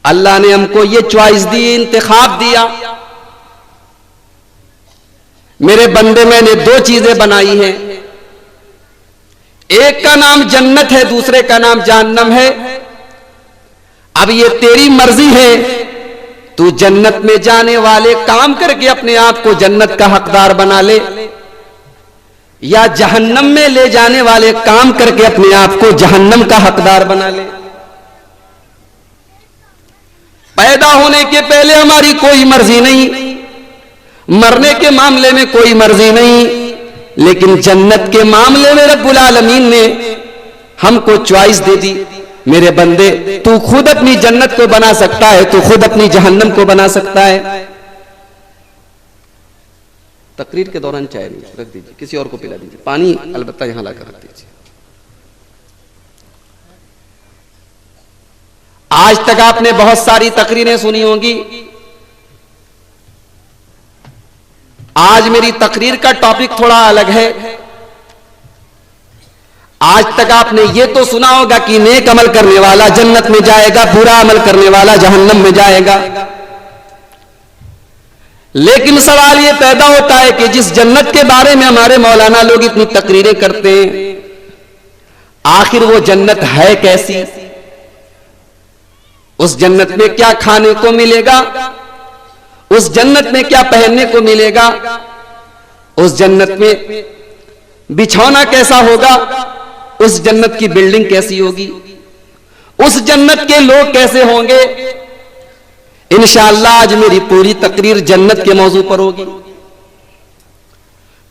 अल्लाह ने हमको ये चॉइस दी, इंतखाब दिया। मेरे बंदे, मैंने दो चीजें बनाई हैं, एक का नाम जन्नत है, दूसरे का नाम जहन्नम है। अब ये तेरी मर्जी है, तू जन्नत में जाने वाले काम करके अपने आप को जन्नत का हकदार बना ले, या जहन्नम में ले जाने वाले काम करके अपने आप को जहन्नम का हकदार बना ले। पैदा होने के पहले हमारी कोई मर्जी नहीं, मरने के मामले में कोई मर्जी नहीं, लेकिन जन्नत के मामले में रब्बुल आलमीन ने हमको चॉइस दे दी। मेरे बंदे, तू खुद अपनी जन्नत को बना सकता है, तू खुद अपनी जहन्नम को बना सकता है। तकरीर के दौरान चाय नहीं रख दीजिए, किसी और को पिला दीजिए, पानी अलबत्ता यहां लाकर रख दीजिए। आज तक आपने बहुत सारी तकरीरें सुनी होंगी। आज मेरी तकरीर का टॉपिक थोड़ा अलग है। आज तक आपने ये तो सुना होगा कि नेक अमल करने वाला जन्नत में जाएगा, बुरा अमल करने वाला जहन्नम में जाएगा। लेकिन सवाल ये पैदा होता है कि जिस जन्नत के बारे में हमारे मौलाना लोग इतनी तकरीरें करते हैं, आखिर वो जन्नत है कैसी? उस जन्नत में क्या खाने को मिलेगा? उस जन्नत में क्या पहनने को मिलेगा? उस जन्नत में बिछौना कैसा होगा? उस जन्नत की बिल्डिंग कैसी होगी? उस जन्नत के लोग कैसे होंगे? इंशाअल्लाह आज मेरी पूरी तकरीर जन्नत के मौजू पर होगी।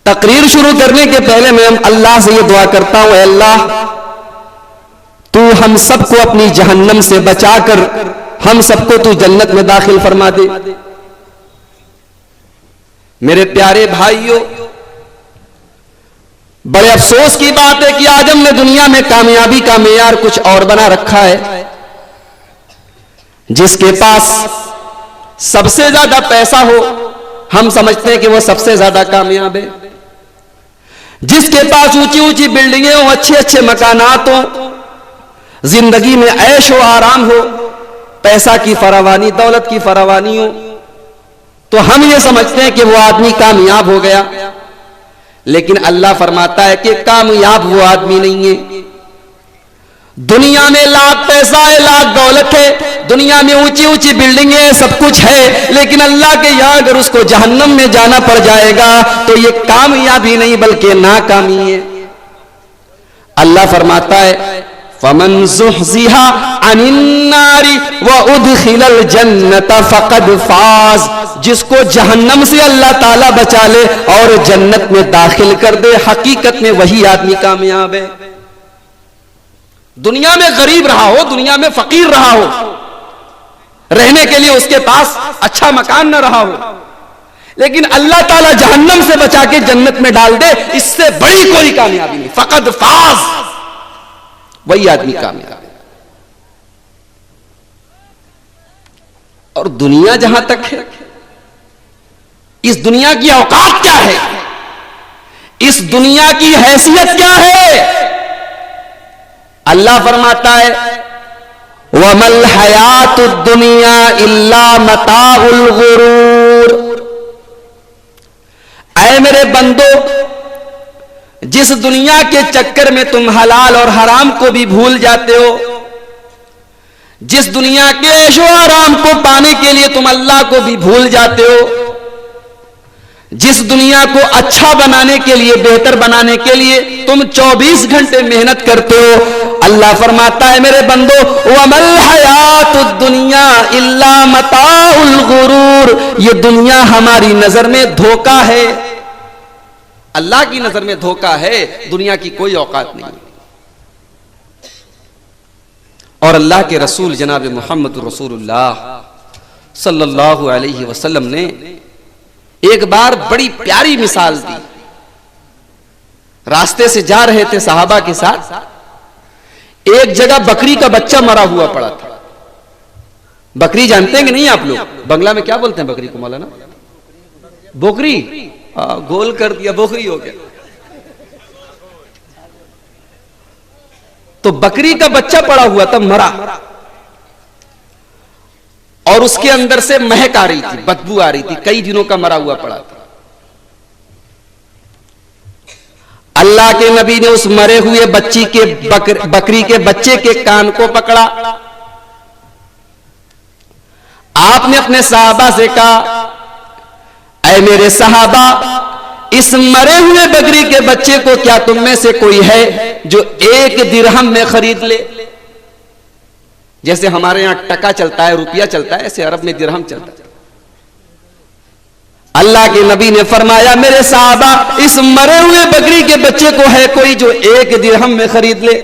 तकरीर शुरू करने के पहले मैं अल्लाह से यह दुआ करता हूं, अल्लाह तू हम सबको अपनी जहन्नम से बचाकर हम सबको तू जन्नत में दाखिल फरमा दे। मेरे प्यारे भाइयों, बड़े अफसोस की बात है कि आज हमने दुनिया में कामयाबी का मेयार कुछ और बना रखा है। जिसके पास सबसे ज्यादा पैसा हो, हम समझते हैं कि वो सबसे ज्यादा कामयाब है। जिसके पास ऊंची ऊंची बिल्डिंगें हो, अच्छे अच्छे मकानात हो, जिंदगी में ऐश हो, आराम हो, पैसा की फरावानी, दौलत की फरावानी हो, तो हम ये समझते हैं कि वो आदमी कामयाब हो गया। लेकिन अल्लाह फरमाता है कि कामयाब वो आदमी नहीं है। दुनिया में लाख पैसा है, लाख दौलत है, दुनिया में ऊंची ऊंची बिल्डिंगें है, सब कुछ है, लेकिन अल्लाह के यहां अगर उसको जहन्नम में जाना पड़ जाएगा तो ये कामयाबी नहीं बल्कि नाकामी है। अल्लाह फरमाता है फमन ज़ुहज़िहा अनिन्नारी व उदखिलल जन्नत फ़क़द फ़ाज़, जिसको जहन्नम से अल्लाह ताला बचा ले और जन्नत में दाखिल कर दे, हकीकत में वही आदमी कामयाब है। दुनिया में गरीब रहा हो, दुनिया में फकीर रहा हो, रहने के लिए उसके पास अच्छा मकान न रहा हो, लेकिन अल्लाह ताला जहन्नम से बचा के जन्नत में डाल दे, इससे बड़ी कोई कामयाबी नहीं। फ़क़द फ़ाज़, वही आदमी कामयाब है। और दुनिया जहां तक है, इस दुनिया की औकात क्या है, इस दुनिया की हैसियत क्या है? अल्लाह फरमाता है वमल हयातुद दुनिया इल्ला मताउल गुरूर। ऐ मेरे बंदो, जिस दुनिया के चक्कर में तुम हलाल और हराम को भी भूल जाते हो, जिस दुनिया के ऐशो आराम को पाने के लिए तुम अल्लाह को भी भूल जाते हो, जिस दुनिया को अच्छा बनाने के लिए, बेहतर बनाने के लिए तुम 24 घंटे मेहनत करते हो, अल्लाह फरमाता है मेरे बंदो वमल हयातुद दुनिया इल्ला मताउल गुरूर, ये दुनिया हमारी नजर में धोखा है, अल्लाह की नजर में धोखा है, दुनिया की कोई औकात नहीं। और अल्लाह के रसूल जनाब मोहम्मद रसूलुल्लाह सल्लल्लाहु अलैहि वसल्लम ने एक बार बड़ी प्यारी मिसाल दी। रास्ते से जा रहे थे सहाबा के साथ, एक जगह बकरी का बच्चा मरा हुआ पड़ा था। बकरी जानते हैं कि नहीं आप लोग? बंगला में क्या बोलते हैं बकरी को मौलाना? बोकरी। गोल कर दिया, बोकरी हो गया। तो बकरी का बच्चा पड़ा हुआ था, मरा। और उसके अंदर से महक आ रही थी, बदबू आ रही थी, कई दिनों का मरा हुआ पड़ा था। अल्लाह के नबी ने उस मरे हुए बकरी के बच्चे के कान को पकड़ा। आपने अपने सहाबा से कहा, ऐ मेरे सहाबा, इस मरे हुए बकरी के बच्चे को क्या तुम में से कोई है जो 1 दिरहम में खरीद ले? जैसे हमारे यहां टका चलता है, रुपया चलता है, ऐसे अरब में दिरहम चलता है। अल्लाह के नबी ने फरमाया, मेरे साहबा, इस मरे हुए बकरी के बच्चे को है कोई जो 1 दिरहम में खरीद ले?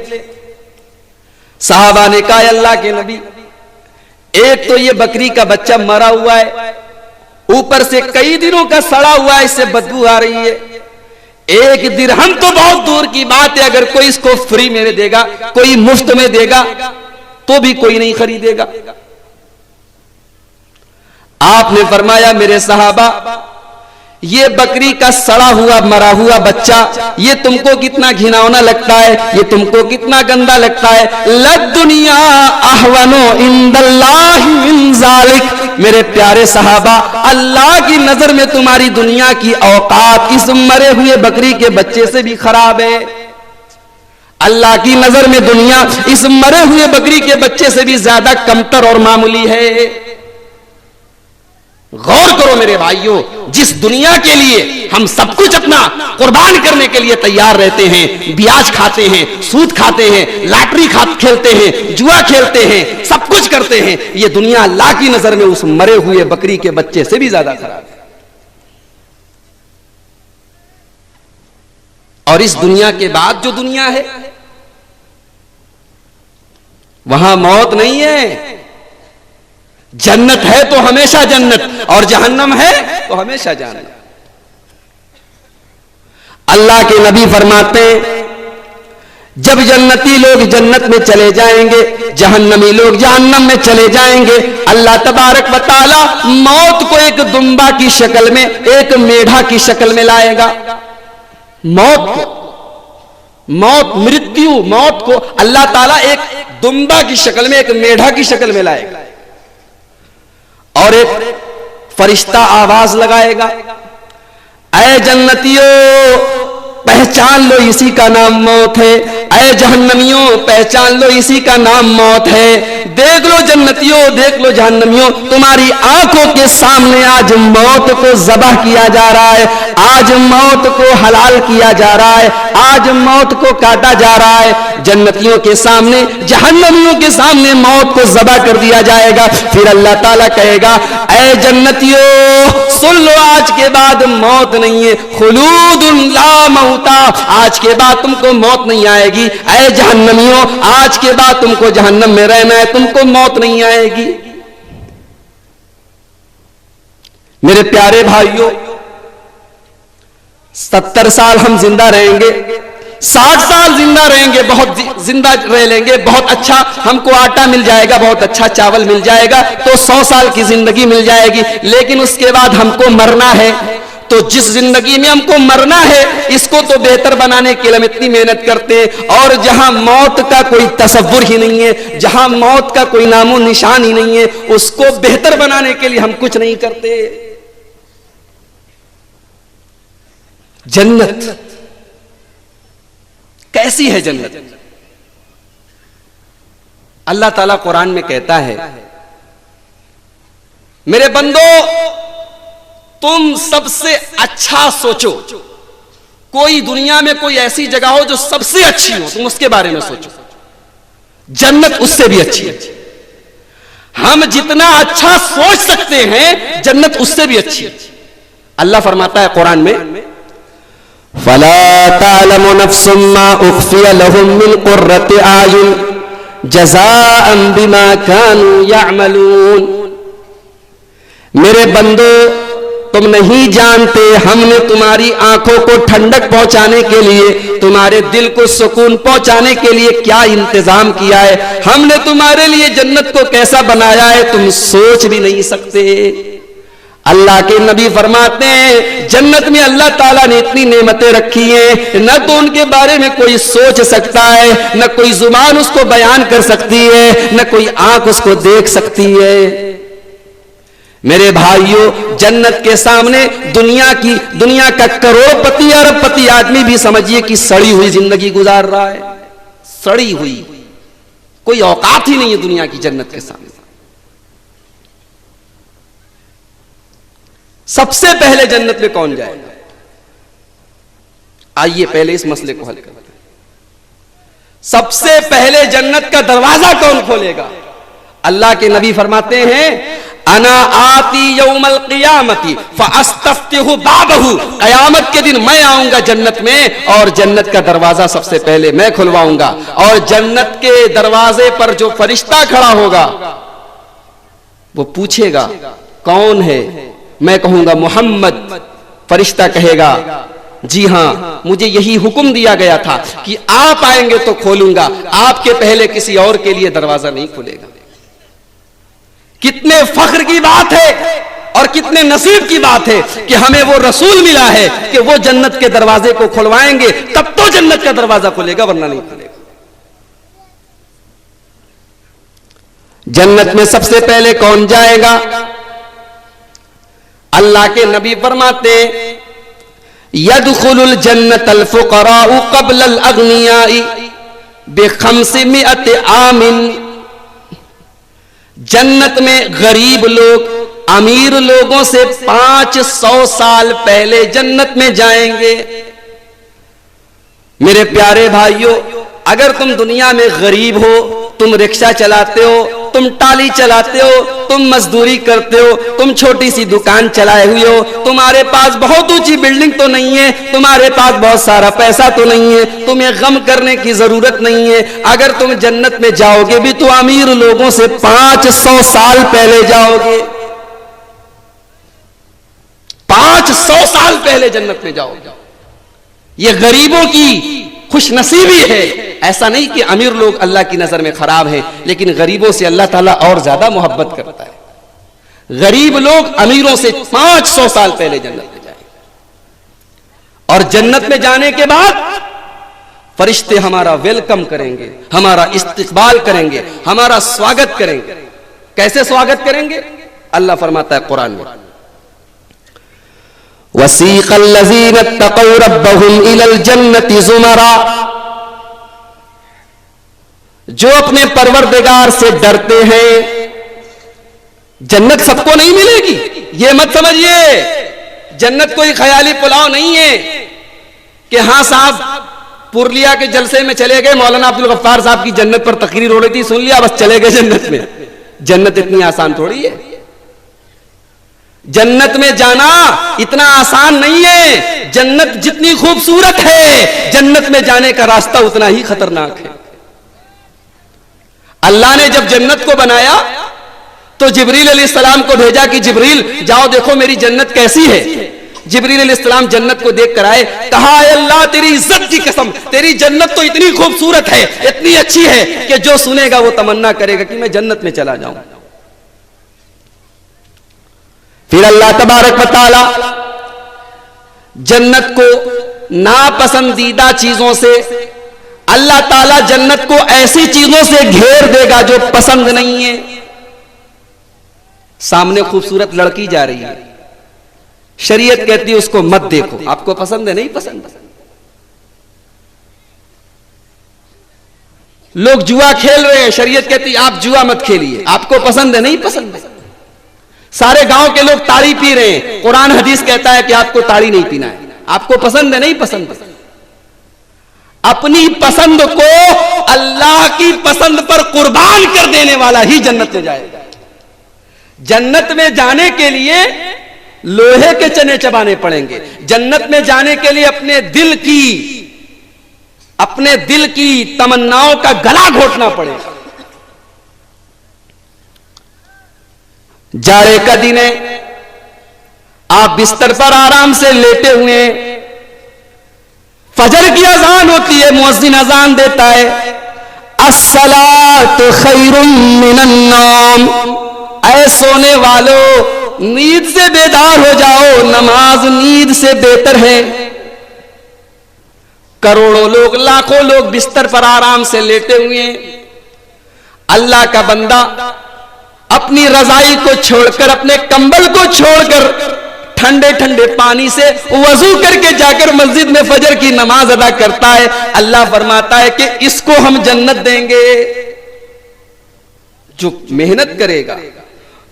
साहबा ने कहा, अल्लाह के नबी, एक तो ये बकरी का बच्चा मरा हुआ है, ऊपर से कई दिनों का सड़ा हुआ है, इससे बदबू आ रही है। 1 दिरहम तो बहुत दूर की बात है, अगर कोई इसको फ्री में देगा, कोई मुफ्त में देगा, तो भी कोई नहीं खरीदेगा। आपने फरमाया, मेरे सहाबा, ये बकरी का सड़ा हुआ मरा हुआ बच्चा, ये तुमको कितना घिनौना लगता है, ये तुमको कितना गंदा लगता है। लद दुनिया अहवनो इंदल्लाहि मिन ज़ालिक। मेरे प्यारे सहाबा, अल्लाह की नजर में तुम्हारी दुनिया की औकात इस मरे हुए बकरी के बच्चे से भी खराब है। अल्लाह की नजर में दुनिया इस मरे हुए बकरी के बच्चे से भी ज्यादा कमतर और मामूली है। गौर करो मेरे भाइयों, जिस दुनिया के लिए हम सब कुछ अपना कुर्बान करने के लिए तैयार रहते हैं, ब्याज खाते हैं, सूद खाते हैं, लॉटरी खेलते हैं, जुआ खेलते हैं, सब कुछ करते हैं, ये दुनिया अल्लाह की नजर में उस मरे हुए बकरी के बच्चे से भी ज्यादा खराब है। और इस दुनिया के बाद जो दुनिया है, वहां मौत नहीं है। जन्नत है तो हमेशा जन्नत, और जहन्नम है तो हमेशा जहन्नम। अल्लाह के नबी फरमाते, जब जन्नती लोग जन्नत में चले जाएंगे, जहन्नमी लोग जहन्नम में चले जाएंगे, अल्लाह तबारक व तआला मौत को एक दुम्बा की शक्ल में, एक मेढा की शक्ल में लाएगा। मौत मृत्यु को अल्लाह ताला एक दुम्बा की शक्ल में, एक मेढा की शक्ल में लाएगा, और एक फरिश्ता आवाज लगाएगा, ऐ जन्नतियों, पहचान लो इसी का नाम मौत है। ऐ जहन्नमियों, पहचान लो इसी का नाम मौत है। देख लो जन्नतियों, देख लो जहन्नमियों, तुम्हारी आंखों के सामने आज मौत को ज़बह किया जा रहा है, आज मौत को हलाल किया जा रहा है, आज मौत को काटा जा रहा है। जन्नतियों के सामने, जहन्नमियों के सामने मौत को ज़बह कर दिया जाएगा। फिर अल्लाह ताला कहेगा, ऐ जन्नतियों, सुन लो, आज के बाद मौत नहीं है, खुलूदुन ला मौता, आज के बाद तुमको मौत नहीं आएगी। ऐ जहन्नमियों, आज के बाद तुमको जहन्नम में रहना है, तुमको मौत नहीं आएगी। मेरे प्यारे भाइयों, 70 साल हम जिंदा रहेंगे, 60 साल जिंदा रहेंगे, बहुत जिंदा रह लेंगे, बहुत अच्छा हमको आटा मिल जाएगा, बहुत अच्छा चावल मिल जाएगा, तो 100 साल की जिंदगी मिल जाएगी। लेकिन उसके बाद हमको मरना है, तो जिस जिंदगी में हमको मरना है, इसको तो बेहतर बनाने के लिए हम इतनी मेहनत करते हैं, और जहां मौत का कोई तसव्वुर ही नहीं है, जहां मौत का कोई नामो निशान ही नहीं है, उसको बेहतर बनाने के लिए हम कुछ नहीं करते। जन्नत कैसी है जन्नत? अल्लाह ताला कुरान में कहता है, मेरे बंदो, तुम सबसे अच्छा सोचो। कोई दुनिया में कोई ऐसी जगह हो जो सबसे अच्छी हो, तुम उसके बारे में सोचो। जन्नत उससे भी अच्छी है। हम जितना अच्छा सोच सकते हैं, जन्नत उससे भी अच्छी है। अल्लाह फरमाता है कुरान में, फला तालमु नफ्सुम मा उख्फिया लहुम मिन कुर्रति आयुन जज़ाअन बिमा कानू यअमलून। मेरे बंदो, तुम नहीं जानते, हमने तुम्हारी आंखों को ठंडक पहुंचाने के लिए, तुम्हारे दिल को सुकून पहुंचाने के लिए क्या इंतजाम किया है। हमने तुम्हारे लिए जन्नत को कैसा बनाया है, तुम सोच भी नहीं सकते। अल्लाह के नबी फरमाते हैं, जन्नत में अल्लाह ताला ने इतनी नेमतें रखी हैं, न तो उनके बारे में कोई सोच सकता है, न कोई जुबान उसको बयान कर सकती है, न कोई आंख उसको देख सकती है। मेरे भाइयों, जन्नत के सामने दुनिया का करोड़पति अरबपति आदमी भी समझिए कि सड़ी हुई जिंदगी गुजार रहा है। सड़ी हुई, कोई औकात ही नहीं है दुनिया की जन्नत के सामने। सबसे पहले जन्नत में कौन जाएगा? आइए पहले इस मसले को हल करते हैं। सबसे पहले जन्नत का दरवाजा कौन खोलेगा? अल्लाह के नबी फरमाते हैं, अना आती यौमल क़ियामती फ़अस्तफ्तिहु बाबहु, क़यामत के दिन मैं आऊंगा जन्नत में और जन्नत का दरवाजा सबसे पहले मैं खुलवाऊंगा। और जन्नत के दरवाजे पर जो फरिश्ता खड़ा होगा वो पूछेगा कौन है? मैं कहूंगा मोहम्मद। फरिश्ता कहेगा जी हां, मुझे यही हुक्म दिया गया था कि आप आएंगे तो खोलूंगा, आपके पहले किसी और के लिए दरवाजा नहीं खुलेगा। कितने फख्र की बात है और कितने नसीब की बात है कि हमें वो रसूल मिला है कि वो जन्नत के दरवाजे को खुलवाएंगे, तब तो जन्नत का दरवाजा खुलेगा, वरना नहीं खुलेगा। जन्नत में सबसे पहले कौन जाएगा? अल्लाह के नबी फरमाते, यदखुलुल जन्नतल फुक़राउ क़ब्लल अग़नियाइ बिख़म्सिमिअति आमिन। जन्नत में गरीब लोग अमीर लोगों से 500 साल पहले जन्नत में जाएंगे। मेरे प्यारे भाइयों, अगर तुम दुनिया में गरीब हो, तुम रिक्शा चलाते हो, तुम टाली चलाते हो, तुम मजदूरी करते हो, तुम छोटी सी दुकान चलाए हुए हो, तुम्हारे पास बहुत ऊंची बिल्डिंग तो नहीं है, तुम्हारे पास बहुत सारा पैसा तो नहीं है, तुम्हें गम करने की जरूरत नहीं है। अगर तुम जन्नत में जाओगे भी तो अमीर लोगों से 500 साल पहले जाओगे। 500 साल पहले जन्नत में जाओगे। ये गरीबों की खुशनसीबी है। ऐसा नहीं कि अमीर लोग अल्लाह की नजर में खराब हैं, लेकिन गरीबों से अल्लाह ताला और ज्यादा मोहब्बत करता है। गरीब लोग अमीरों से 500 साल पहले जन्नत में जाएंगे और जन्नत में जाने के बाद फरिश्ते हमारा वेलकम करेंगे, हमारा इस्तकबाल करेंगे, हमारा स्वागत करेंगे। कैसे स्वागत करेंगे? अल्लाह फरमाता है कुरान में, वसीक़ल लज़ीना तक़ौ रब्बहुम इलल जन्नति ज़ुमरा। जो अपने परवरदिगार से डरते हैं, जन्नत सबको नहीं मिलेगी, ये मत समझिए। जन्नत कोई ख्याली पुलाव नहीं है कि हाँ साहब पुरलिया के जलसे में चले गए, मौलाना अब्दुल गफ्फार साहब की जन्नत पर तकरीर हो रही थी, सुन लिया बस चले गए जन्नत में। जन्नत इतनी आसान थोड़ी है। जन्नत में जाना इतना आसान नहीं है। जन्नत जितनी खूबसूरत है, जन्नत में जाने का रास्ता उतना ही खतरनाक है। अल्लाह ने जब जन्नत को बनाया तो जिब्रील अलैहिस्सलाम को भेजा कि जिब्रील जाओ देखो मेरी जन्नत कैसी है। जिब्रील अलैहिस्सलाम जन्नत को देख कर आए, कहा अल्लाह तेरी इज्जत की कसम, तेरी जन्नत तो इतनी खूबसूरत है, इतनी अच्छी है कि जो सुनेगा वो तमन्ना करेगा कि मैं जन्नत में चला जाऊं। फिर अल्लाह तबारक व तआला जन्नत को नापसंदीदा चीजों से, अल्लाह ताला जन्नत को ऐसी चीजों से घेर देगा जो पसंद नहीं है। सामने खूबसूरत लड़की जा रही है, शरीयत कहती है उसको मत देखो, आपको पसंद है? नहीं पसंद। लोग जुआ खेल रहे हैं, शरीयत कहती है आप जुआ मत खेलिए, आपको पसंद है? नहीं पसंद। सारे गांव के लोग ताड़ी पी रहे हैं, कुरान हदीस कहता है कि आपको ताड़ी नहीं पीना है, आपको पसंद है? नहीं पसंद। अपनी पसंद को अल्लाह की पसंद पर कुर्बान कर देने वाला ही जन्नत में जाएगा। जन्नत में जाने के लिए लोहे के चने चबाने पड़ेंगे। जन्नत में जाने के लिए अपने दिल की तमन्नाओं का गला घोटना पड़ेगा। जाड़े का दिन है, आप बिस्तर पर आराम से लेटे हुए हैं, फजर की अजान होती है, मुअज्जिन अजान देता है, अस्सलातु खैरुम मिनन नौम, ऐ सोने वालों नींद से बेदार हो जाओ, नमाज नींद से बेहतर है। करोड़ों लोग, लाखों लोग बिस्तर पर आराम से लेटे हुए हैं। अल्लाह का बंदा अपनी रजाई को छोड़कर, अपने कंबल को छोड़कर ठंडे ठंडे पानी से वजू करके जाकर मस्जिद में फजर की नमाज अदा करता है, अल्लाह फरमाता है कि इसको हम जन्नत देंगे। जो मेहनत करेगा,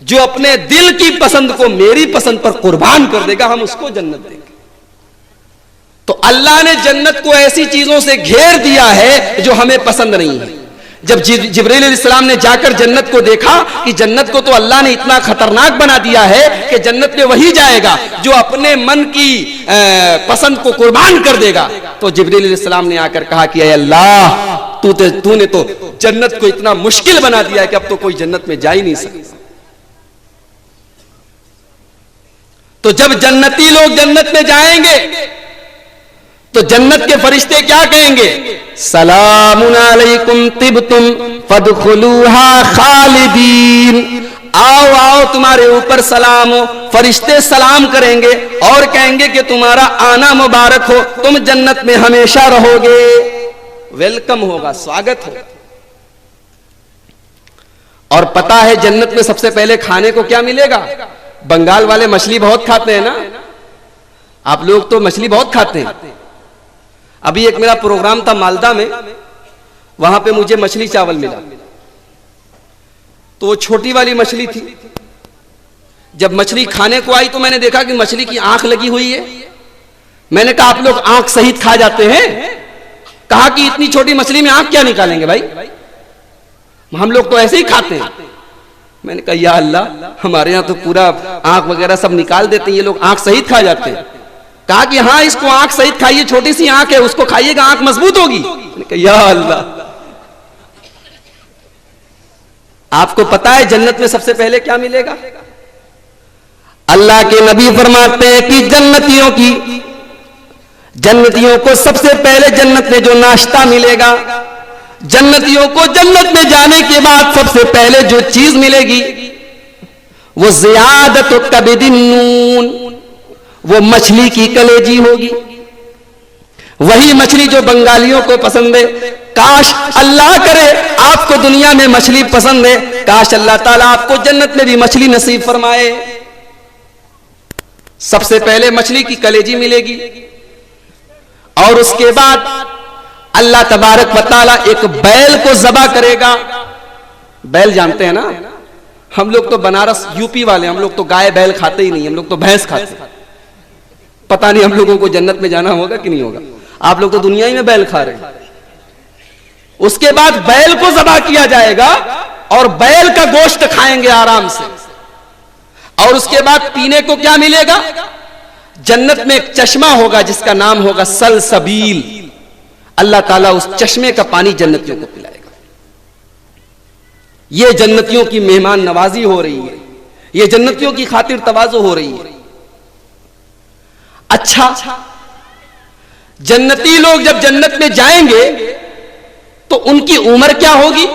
जो अपने दिल की पसंद को मेरी पसंद पर कुर्बान कर देगा, हम उसको जन्नत देंगे। तो अल्लाह ने जन्नत को ऐसी चीजों से घेर दिया है जो हमें पसंद नहीं है। जब जिब्रील अलैहिस्सलाम ने जाकर जन्नत को देखा कि जन्नत को तो अल्लाह ने इतना खतरनाक बना दिया है कि जन्नत में वही जाएगा जो अपने मन की पसंद को कुर्बान कर देगा, तो जिब्रील अलैहिस्सलाम ने आकर कहा कि अय अल्लाह, तूने तो जन्नत को इतना मुश्किल बना दिया है कि अब तो कोई जन्नत में जा ही नहीं सकता। तो जब जन्नती लोग जन्नत में जाएंगे तो जन्नत के फरिश्ते क्या कहेंगे? सलामुन अलैकुम तिबतुम फदखुलूहा खालिदीन। आओ आओ, तुम्हारे ऊपर सलाम हो। फरिश्ते सलाम करेंगे और कहेंगे कि तुम्हारा आना मुबारक हो, तुम जन्नत में हमेशा रहोगे। वेलकम होगा, स्वागत होगा। और पता है जन्नत में सबसे पहले खाने को क्या मिलेगा? बंगाल वाले मछली बहुत खाते हैं ना, आप लोग तो मछली बहुत खाते हैं। अभी एक मेरा प्रोग्राम था मालदा में, वहां पे मुझे मछली चावल मिला, तो वो छोटी वाली मछली थी। जब मछली खाने को आई तो मैंने देखा कि मछली की आंख लगी हुई है। मैंने कहा आप लोग आंख सहित खा जाते हैं? कहा कि इतनी छोटी मछली में आंख क्या निकालेंगे भाई, हम लोग तो ऐसे ही खाते हैं। मैंने कहा या अल्लाह, हमारे यहाँ तो पूरा आंख वगैरह सब निकाल देते हैं, ये लोग आंख सहित खा जाते हैं। कहा कि हाँ, इसको आंख सहित खाइए, छोटी सी आंख है, उसको खाइएगा, आंख मजबूत होगी। मैंने कहा या अल्लाह। आपको पता है जन्नत में सबसे पहले क्या मिलेगा? अल्लाह के नबी फरमाते हैं कि जन्नतियों को सबसे पहले जन्नत में जो नाश्ता मिलेगा, जन्नतियों को जन्नत में जाने के बाद सबसे पहले जो चीज मिलेगी वो ज़ियादत कबिदिन नून, वो मछली की कलेजी होगी। वही मछली जो बंगालियों को पसंद है। काश अल्लाह करे आपको दुनिया में मछली पसंद है, काश अल्लाह ताला आपको जन्नत में भी मछली नसीब फरमाए। सबसे पहले मछली की कलेजी मिलेगी और उसके बाद अल्लाह तबारक व तआला एक बैल को ज़बा करेगा। बैल जानते हैं ना, हम लोग तो बनारस यूपी वाले, हम लोग तो गाय बैल खाते ही नहीं, हम लोग तो भैंस खाते हैं। पता नहीं हम लोगों को जन्नत में जाना होगा कि नहीं होगा। आप लोग तो दुनिया ही में बैल खा रहे हैं। उसके बाद बैल को ज़बा किया जाएगा और बैल का गोश्त खाएंगे आराम से। और उसके बाद पीने को क्या मिलेगा? जन्नत में एक चश्मा होगा जिसका नाम होगा सलसबील। अल्लाह ताला उस चश्मे का पानी जन्नतियों को पिलाएगा। यह जन्नतियों की मेहमान नवाजी हो रही है, यह जन्नतियों की खातिर तवाज़ो हो रही है। अच्छा, जन्नती लोग जब जन्नत में जाएंगे तो उनकी उम्र क्या होगी?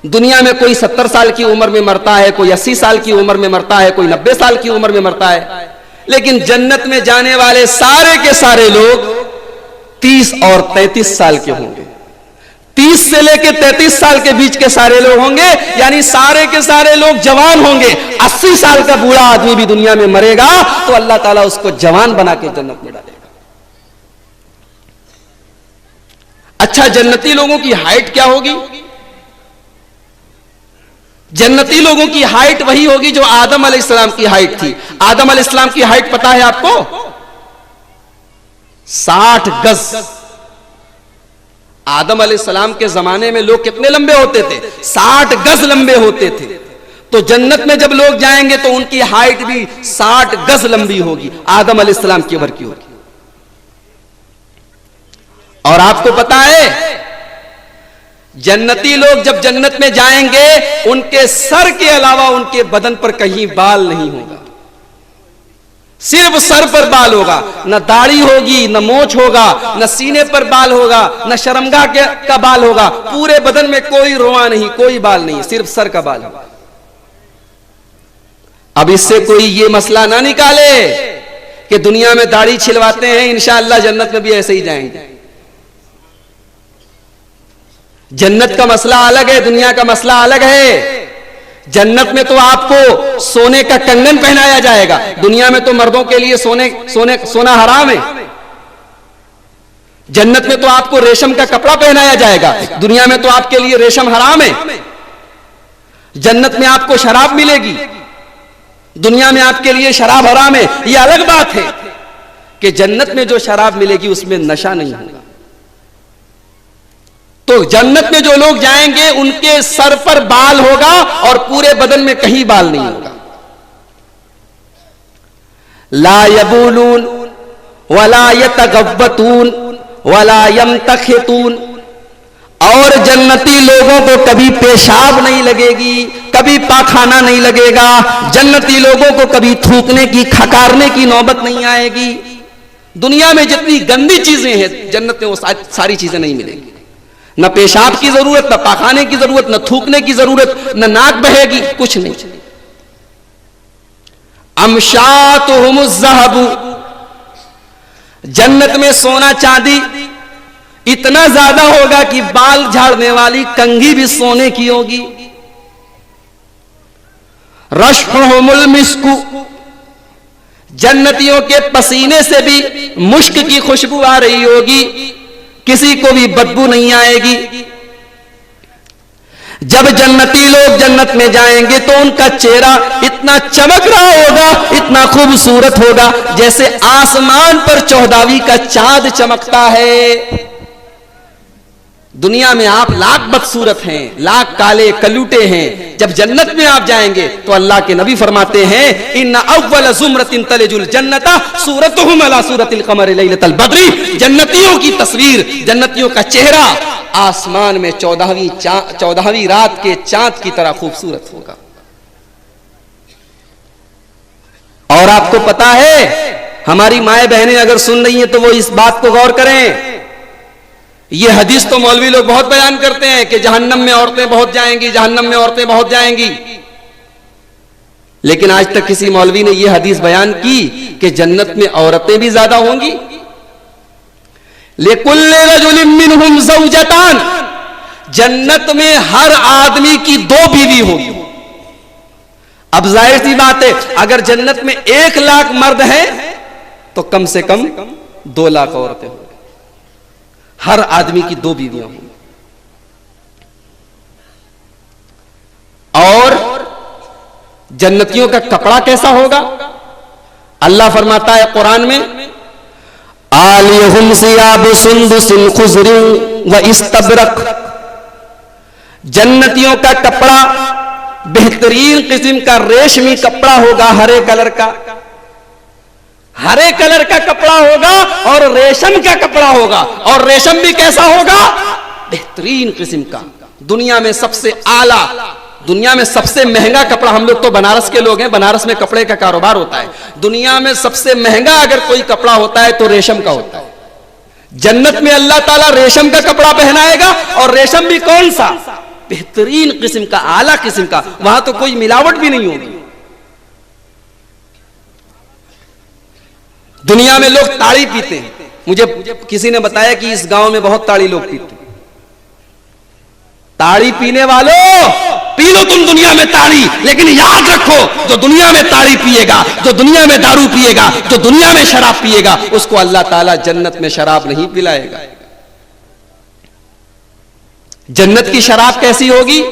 दुनिया में कोई 70 साल की उम्र में मरता है, कोई 80 साल की उम्र में मरता है, कोई 90 साल की उम्र में मरता है, लेकिन जन्नत में जाने वाले सारे के सारे लोग 30 और 33 साल के होंगे। 30 से लेकर 33 साल के बीच के सारे लोग होंगे, यानी सारे के सारे लोग जवान होंगे। 80 साल का बूढ़ा आदमी भी दुनिया में मरेगा तो अल्लाह ताला उसको जवान बना के जन्नत में डालेगा। अच्छा, जन्नती लोगों की हाइट क्या होगी? जन्नती लोगों की हाइट वही होगी जो आदम अलैहिस्सलाम की हाइट थी। आदम अलैहिस्सलाम की हाइट पता है आपको? 60 गज। आदम अलैहिस्सलाम के जमाने में लोग कितने लंबे होते थे? 60 गज लंबे होते थे। तो जन्नत में जब लोग जाएंगे तो उनकी हाइट भी 60 गज लंबी होगी, आदम अलैहिस्सलाम की भर की होगी। और आपको पता है जन्नती लोग जब जन्नत में जाएंगे उनके सर के अलावा उनके बदन पर कहीं बाल नहीं होगा, सिर्फ सर पर बाल होगा। न दाढ़ी होगी, न मोछ होगा, न सीने पर बाल होगा, न शर्मगाह का बाल होगा। पूरे बदन में कोई रोआ नहीं, कोई बाल नहीं, सिर्फ सर का बाल होगा। अब इससे कोई ये मसला ना निकाले कि दुनिया में दाढ़ी छिलवाते हैं, इंशाअल्लाह जन्नत में भी ऐसे ही जाएंगे। जन्नत का मसला अलग है, दुनिया का मसला अलग है। जन्नत में तो आपको सोने का कंगन पहनाया जाएगा, दुनिया में तो मर्दों के लिए सोना हराम है। जन्नत में तो आपको रेशम का कपड़ा पहनाया जाएगा, दुनिया में तो आपके लिए रेशम हराम है। जन्नत में आपको शराब मिलेगी, दुनिया में आपके लिए शराब हराम है। यह अलग बात है कि जन्नत में जो शराब मिलेगी उसमें नशा नहीं होगा। तो जन्नत में जो लोग जाएंगे उनके सर पर बाल होगा और पूरे बदन में कहीं बाल नहीं होगा। ला यबूलून वला यतगव्वतून वला यमतखितून। और जन्नती लोगों को कभी पेशाब नहीं लगेगी, कभी पाखाना नहीं लगेगा। जन्नती लोगों को कभी थूकने की, खकारने की नौबत नहीं आएगी। दुनिया में जितनी गंदी चीजें हैं जन्नत में वो सारी चीजें नहीं मिलेंगी। न पेशाब की जरूरत, न पाखाने की जरूरत, न थूकने की जरूरत, न नाक बहेगी, कुछ नहीं। अमशातुहुमुज़्ज़हबु। जन्नत में सोना चांदी इतना ज्यादा होगा कि बाल झाड़ने वाली कंघी भी सोने की होगी। रश्हुहुमुल मिस्कु। जन्नतियों के पसीने से भी मुश्क की खुशबू आ रही होगी, किसी को भी बदबू नहीं आएगी। जब जन्नती लोग जन्नत में जाएंगे तो उनका चेहरा इतना चमक रहा होगा, इतना खूबसूरत होगा, जैसे आसमान पर 14वीं का चांद चमकता है। दुनिया में आप लाख बदसूरत हैं, लाख काले कलूटे हैं, जब जन्नत में आप जाएंगे तो अल्लाह के नबी फरमाते हैं इन्ना अव्वल ज़ुमरतिन तलजुल जन्नता सूरतुहुम अला सूरतिल क़मर लैलतल बद्री। जन्नतियों की तस्वीर, जन्नतियों का चेहरा आसमान में 14वीं रात के चांद की तरह खूबसूरत होगा। और आपको पता है, हमारी माए बहनें अगर सुन रही हैं तो वो इस बात को गौर करें। ये हदीस तो मौलवी लोग बहुत बयान करते हैं कि जहन्नम में औरतें बहुत जाएंगी, जहन्नम में औरतें बहुत जाएंगी, लेकिन आज तक किसी मौलवी ने यह हदीस बयान की कि जन्नत में औरतें भी ज्यादा होंगी। लिकुल्लि रजुलिन मिनहुम ज़ौजतान। जन्नत में हर आदमी की 2 बीवी होगी। अब जाहिर सी बात है, अगर जन्नत में 1 लाख मर्द हैं तो कम से कम 2 लाख औरतें होंगी। हर आदमी की 2 बीवियां होंगी। और जन्नतियों का कपड़ा कैसा होगा? अल्लाह फरमाता है कुरान में, आलिहुम सियाबु सुंदुसिन खुज़रिन व इस्तबरक। जन्नतियों का कपड़ा बेहतरीन किस्म का रेशमी कपड़ा होगा, हरे कलर का। हरे कलर का कपड़ा होगा और रेशम का कपड़ा होगा। और रेशम भी कैसा होगा? बेहतरीन किस्म का। दुनिया में सबसे आला, दुनिया में सबसे महंगा कपड़ा, हम लोग तो बनारस के लोग हैं, बनारस में कपड़े का कारोबार होता है। दुनिया में सबसे महंगा अगर कोई कपड़ा होता है तो रेशम का होता है। जन्नत में अल्लाह ताला रेशम का कपड़ा पहनाएगा, और रेशम भी कौन सा? बेहतरीन किस्म का, आला किस्म का। वहां तो कोई मिलावट भी नहीं होगी। दुनिया में लोग ताड़ी पीते हैं। मुझे किसी ने बताया कि इस गांव में बहुत ताड़ी लोग पीते हैं। ताड़ी पीने वालों, पी लो तुम दुनिया में ताड़ी, लेकिन याद रखो जो दुनिया में ताड़ी पिएगा, जो दुनिया में दारू पिएगा, जो दुनिया में शराब पिएगा, उसको अल्लाह ताला जन्नत में शराब नहीं पिलाएगा। जन्नत की शराब कैसी होगी?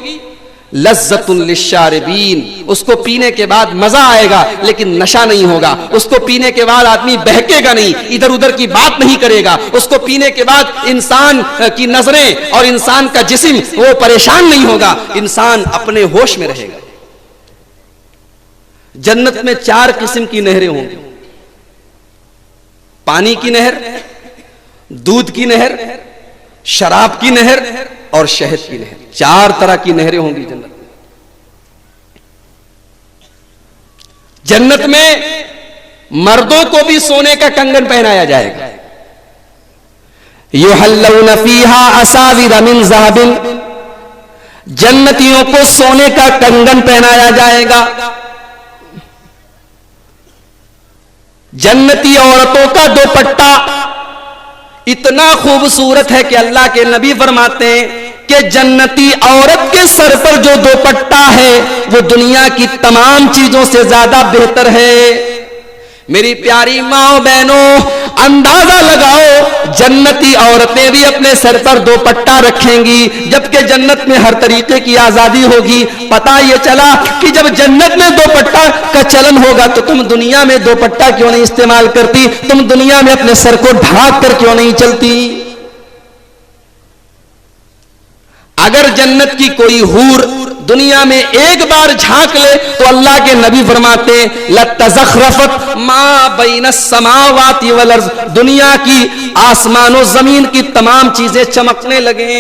लज्जतुन लिश्शारिबीन। उसको पीने के बाद मजा आएगा, लेकिन नशा नहीं होगा। उसको पीने के बाद आदमी बहकेगा नहीं, इधर उधर की बात नहीं करेगा। उसको पीने के बाद इंसान की नजरें और इंसान का जिस्म वो परेशान नहीं होगा, इंसान अपने होश में रहेगा। जन्नत में 4 किस्म की नहरें होंगी। पानी की नहर, दूध की नहर, शराब की नहर और शहद की नहर। 4 तरह की नहरें होंगी जन्नत में। जन्नत में मर्दों को भी सोने का कंगन पहनाया जाएगा। युहल्लौना फीहा असाविर मिन ज़हबिन। जन्नतियों को सोने का कंगन पहनाया जाएगा। जन्नती औरतों का दुपट्टा इतना खूबसूरत है कि अल्लाह के नबी फरमाते हैं कि जन्नती औरत के सर पर जो दुपट्टा है वो दुनिया की तमाम चीजों से ज्यादा बेहतर है। मेरी प्यारी माओ बहनों, अंदाजा लगाओ, जन्नती औरतें भी अपने सर पर दुपट्टा रखेंगी, जबकि जन्नत में हर तरीके की आजादी होगी। पता ये चला कि जब जन्नत में दुपट्टा का चलन होगा तो तुम दुनिया में दुपट्टा क्यों नहीं इस्तेमाल करती? तुम दुनिया में अपने सर को ढांक कर क्यों नहीं चलती? अगर जन्नत की कोई हूर दुनिया में एक बार झांक ले तो अल्लाह के नबी फरमाते लतज़ख़रफ़त मा बैन समावाति वल अर्ज़, दुनिया की आसमान और जमीन की तमाम चीजें चमकने लगे।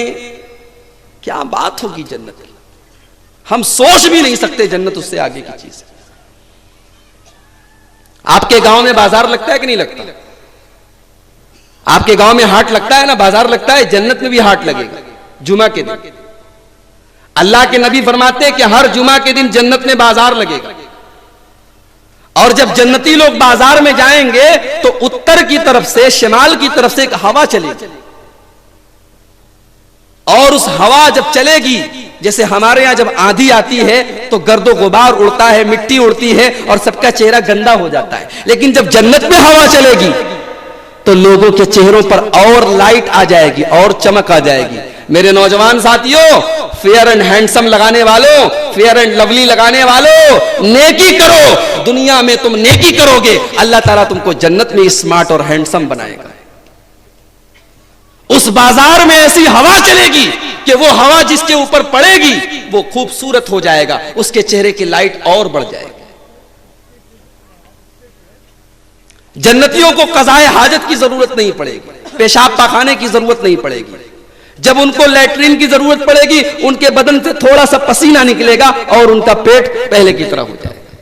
क्या बात होगी जन्नत की, हम सोच भी नहीं सकते जन्नत उससे आगे की चीज। आपके गांव में बाजार लगता है कि नहीं लगता? आपके गांव में हाट लगता है ना, बाजार लगता है। जन्नत में भी हाट लगेगा जुमा के दिन। अल्लाह के नबी फरमाते हैं कि हर जुमा के दिन जन्नत में बाजार लगेगा, और जब जन्नती लोग बाजार में जाएंगे तो उत्तर की तरफ से, शिमाल की तरफ से एक हवा चलेगी, और उस हवा जब चलेगी, जैसे हमारे यहां जब आंधी आती है तो गर्दो गुबार उड़ता है, मिट्टी उड़ती है और सबका चेहरा गंदा हो जाता है, लेकिन जब जन्नत में हवा चलेगी तो लोगों के चेहरों पर और लाइट आ जाएगी और चमक आ जाएगी। मेरे नौजवान साथियों, फेयर एंड हैंडसम लगाने वालों, फेयर एंड लवली लगाने वालों, नेकी करो। दुनिया में तुम नेकी करोगे, अल्लाह ताला तुमको जन्नत में स्मार्ट और हैंडसम बनाएगा। उस बाजार में ऐसी हवा चलेगी कि वो हवा जिसके ऊपर पड़ेगी वो खूबसूरत हो जाएगा, उसके चेहरे की लाइट और बढ़ जाएगी। जन्नतियों को कज़ाए हाजत की जरूरत नहीं पड़ेगी, पेशाब पाखाने की जरूरत नहीं पड़ेगी। जब उनको लैट्रिन की जरूरत पड़ेगी, उनके बदन से थोड़ा सा पसीना निकलेगा और उनका पेट पहले की तरह हो जाएगा।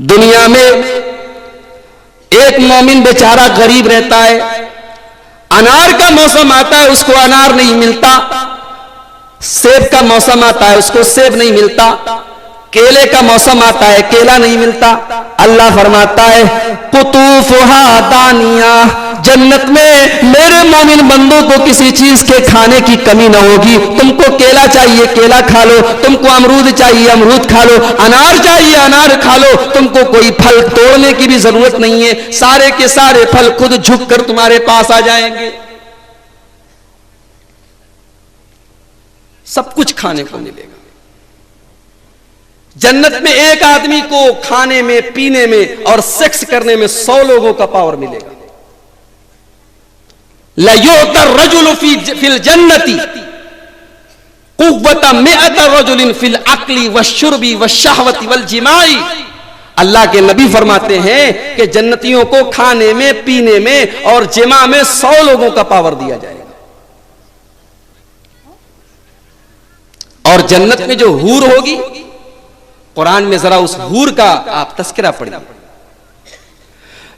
दुनिया में एक मोमिन बेचारा गरीब रहता है, अनार का मौसम आता है उसको अनार नहीं मिलता, सेब का मौसम आता है उसको सेब नहीं मिलता, केले का मौसम आता है केला नहीं मिलता। अल्लाह फरमाता है कुतूफुहा दानिया, जन्नत में मेरे मोमिन बंदों को किसी चीज के खाने की कमी ना होगी। तुमको केला चाहिए केला खा लो, तुमको अमरूद चाहिए अमरूद खा लो, अनार चाहिए अनार खा लो, तुमको कोई फल तोड़ने की भी जरूरत नहीं है, सारे के सारे फल खुद झुक कर तुम्हारे पास आ जाएंगे। सब कुछ खाने को मिलेगा। जन्नत में एक आदमी को खाने में, पीने में और सेक्स करने में 100 लोगों का पावर मिलेगा। लयुतर रजुल फिल जन्नती कुव्वता मिअत रजुलिन फिल अक्ली वश्शुर्बी वश्शहवती वल जिमाई। अल्लाह के नबी फरमाते हैं कि जन्नतियों को खाने में, पीने में और जिमा में 100 लोगों का पावर दिया जाएगा। और जन्नत में जो हूर होगी, कुरान में जरा उस हूर का आप तस्करा पढ़िए।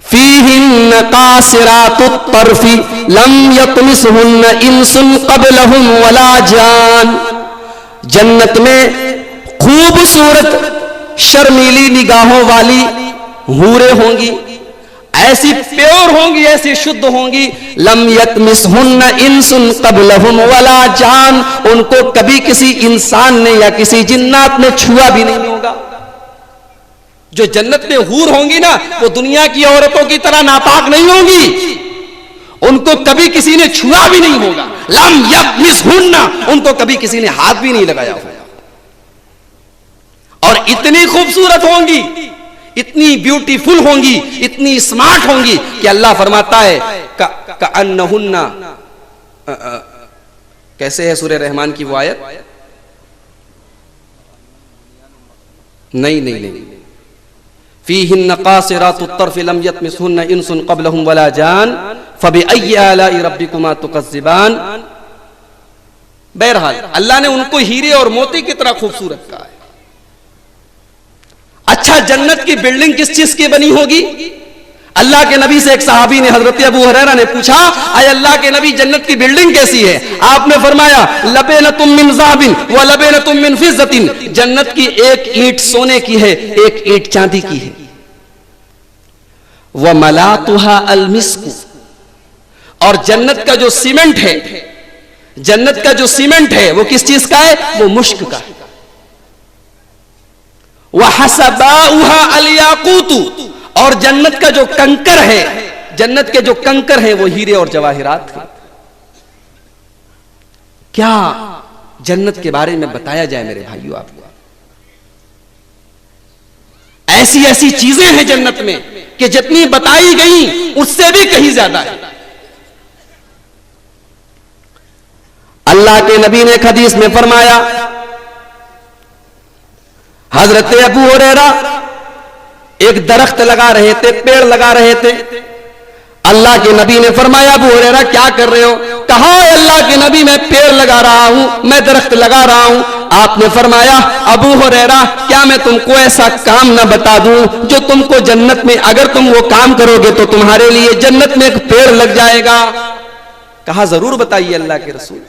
फीहिन्न कासिरातुत तर्फी लम यतमिसहुन्न इंसुन क़ब्लहुम वला जान। जन्नत में खूबसूरत शर्मीली निगाहों वाली हूरें होंगी, ऐसी प्योर होंगी, ऐसी शुद्ध होंगी। लम यतमिसहुन्न इंसुन क़ब्लहुम वला जान, उनको कभी किसी इंसान ने या किसी जिन्नात ने छुआ भी नहीं होगा। जो जन्नत में हूर होंगी ना, वो दुनिया की औरतों की तरह नापाक नहीं होंगी, उनको कभी किसी ने छुआ भी नहीं होगा। लम यतमिसहुन्न, उनको कभी किसी ने हाथ भी नहीं लगाया होगा। और इतनी खूबसूरत होंगी, इतनी ब्यूटीफुल होंगी, इतनी स्मार्ट होंगी कि अल्लाह फरमाता है का अन्नहुन्ना, कैसे है सूरह रहमान की वो आयत? नहीं, फीहिन्न कासिरातुत तर्फ़ लम यतमिसहुन्न इंसुन क़ब्लहुम वला जान फ़बिअय्यि आलाइ रब्बिकुमा तुकज़्ज़िबान। बहरहाल अल्लाह ने उनको हीरे और मोती की तरह खूबसूरत कहा है। अच्छा, जन्नत की बिल्डिंग किस चीज की बनी होगी? अल्लाह के नबी से एक सहाबी ने, हजरत अबू हुरैरा ने पूछा, आए अल्लाह के नबी जन्नत की बिल्डिंग कैसी है? आपने फरमाया लबेनतुम मिन ज़हाबिन व लबेनतुम मिन फिज़्ज़तिन, जन्नत की एक ईंट सोने की है, एक ईंट चांदी की है। व मलातुहा अल मिस्क, और जन्नत का जो सीमेंट है, जन्नत का जो सीमेंट है वो किस चीज का है? वो मुश्क का है। वह हसबाउहा अलयाकूतु, और जन्नत का जो कंकर है, जन्नत के जो कंकर हैं वो हीरे और जवाहिरात हैं। क्या जन्नत के बारे में बताया जाए मेरे भाइयों आपको? ऐसी ऐसी चीजें हैं जन्नत में कि जितनी बताई गई उससे भी कहीं ज्यादा है। अल्लाह के नबी ने एक हदीस में फरमाया, हजरत अबू हुरैरा एक दरख्त लगा रहे थे, पेड़ लगा रहे थे। अल्लाह के नबी ने फरमाया, अबू हुरैरा क्या कर रहे हो? कहा, अल्लाह के नबी मैं पेड़ लगा रहा हूं, मैं दरख्त लगा रहा हूं। आपने फरमाया, अबू हुरैरा क्या मैं तुमको ऐसा काम ना बता दूं जो तुमको जन्नत में, अगर तुम वो काम करोगे तो तुम्हारे लिए जन्नत में एक पेड़ लग जाएगा? कहा जरूर बताइए अल्लाह के रसूल।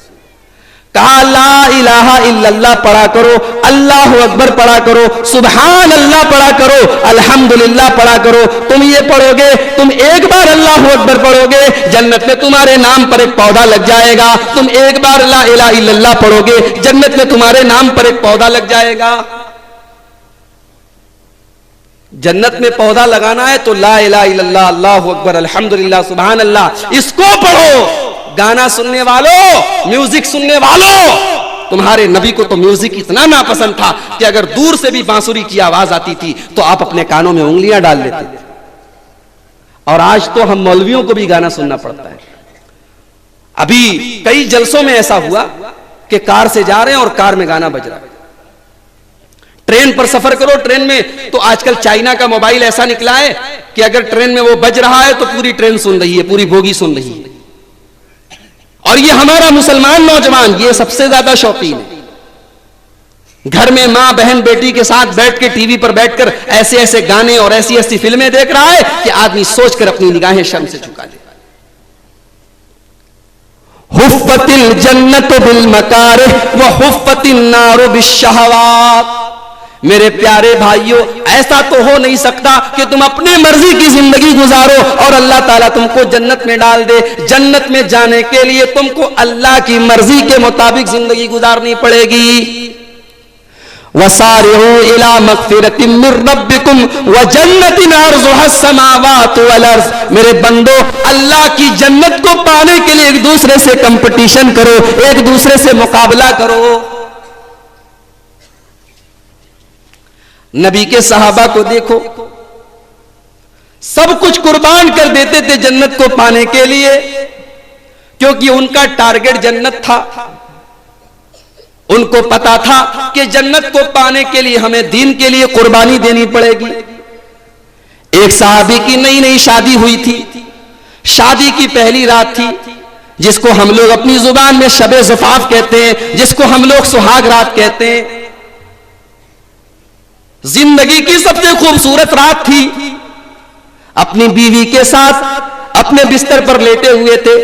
कहा ला इलाहा इल्लल्लाह पढ़ा करो, अल्लाह अकबर पढ़ा करो, सुभान अल्लाह पढ़ा करो, अल्हम्दुलिल्लाह पढ़ा करो। तुम ये पढ़ोगे, तुम एक बार अल्लाह अकबर पढ़ोगे, जन्नत में तुम्हारे नाम पर एक पौधा लग जाएगा। तुम एक बार ला इलाहा इल्लल्लाह पढ़ोगे, जन्नत में तुम्हारे नाम पर एक पौधा लग जाएगा। जन्नत में पौधा लगाना है तो ला इलाहा इल्लल्लाह, अल्लाह अकबर, अल्हम्दुलिल्लाह, सुभान अल्लाह, इसको पढ़ो। गाना सुनने वालों, म्यूजिक सुनने वालों, तुम्हारे नबी को तो म्यूजिक इतना नापसंद था कि अगर दूर से भी बांसुरी की आवाज आती थी तो आप अपने कानों में उंगलियां डाल लेते थे। और आज तो हम मौलवियों को भी गाना सुनना पड़ता है। अभी कई जलसों में ऐसा हुआ कि कार से जा रहे हैं और कार में गाना बज रहा है। ट्रेन पर सफर करो, ट्रेन में तो आजकल चाइना का मोबाइल ऐसा निकला है कि अगर ट्रेन में वो बज रहा है तो पूरी ट्रेन सुन रही है, पूरी बोगी सुन रही है। और ये हमारा मुसलमान नौजवान ये सबसे ज्यादा शौकीन है। घर में मां बहन बेटी के साथ बैठ के टीवी पर बैठकर ऐसे ऐसे गाने और ऐसी ऐसी फिल्में देख रहा है कि आदमी सोचकर अपनी निगाहें शर्म से झुका ले। हुफ्फतिल जन्नत बिल मकारिह व हुफ्फतिन नारु बिश्शहवात। मेरे प्यारे भाइयों, ऐसा तो हो नहीं सकता कि तुम अपनी मर्जी की जिंदगी गुजारो और अल्लाह ताला तुमको जन्नत में डाल दे। जन्नत में जाने के लिए तुमको अल्लाह की मर्जी के मुताबिक जिंदगी गुजारनी पड़ेगी। वसारिऊ इला मगफिरतिम मिर रब्बिकुम व जन्नतिन अर्जुहस समावातु वल अर्ज़। मेरे बंदो, अल्लाह की जन्नत को पाने के लिए एक दूसरे से कंपटीशन करो, एक दूसरे से मुकाबला करो। नबी के सहाबा को देखो, सब कुछ कुर्बान कर देते थे जन्नत को पाने के लिए, क्योंकि उनका टारगेट जन्नत था। उनको पता था कि जन्नत को पाने के लिए हमें दीन के लिए कुर्बानी देनी पड़ेगी। एक सहाबी की नई नई शादी हुई थी, शादी की पहली रात थी, जिसको हम लोग अपनी जुबान में शबे ज़फ़ाफ कहते हैं, जिसको हम लोग सुहाग रात कहते हैं। जिंदगी की सबसे खूबसूरत रात थी। अपनी बीवी के साथ अपने बिस्तर पर लेटे हुए थे।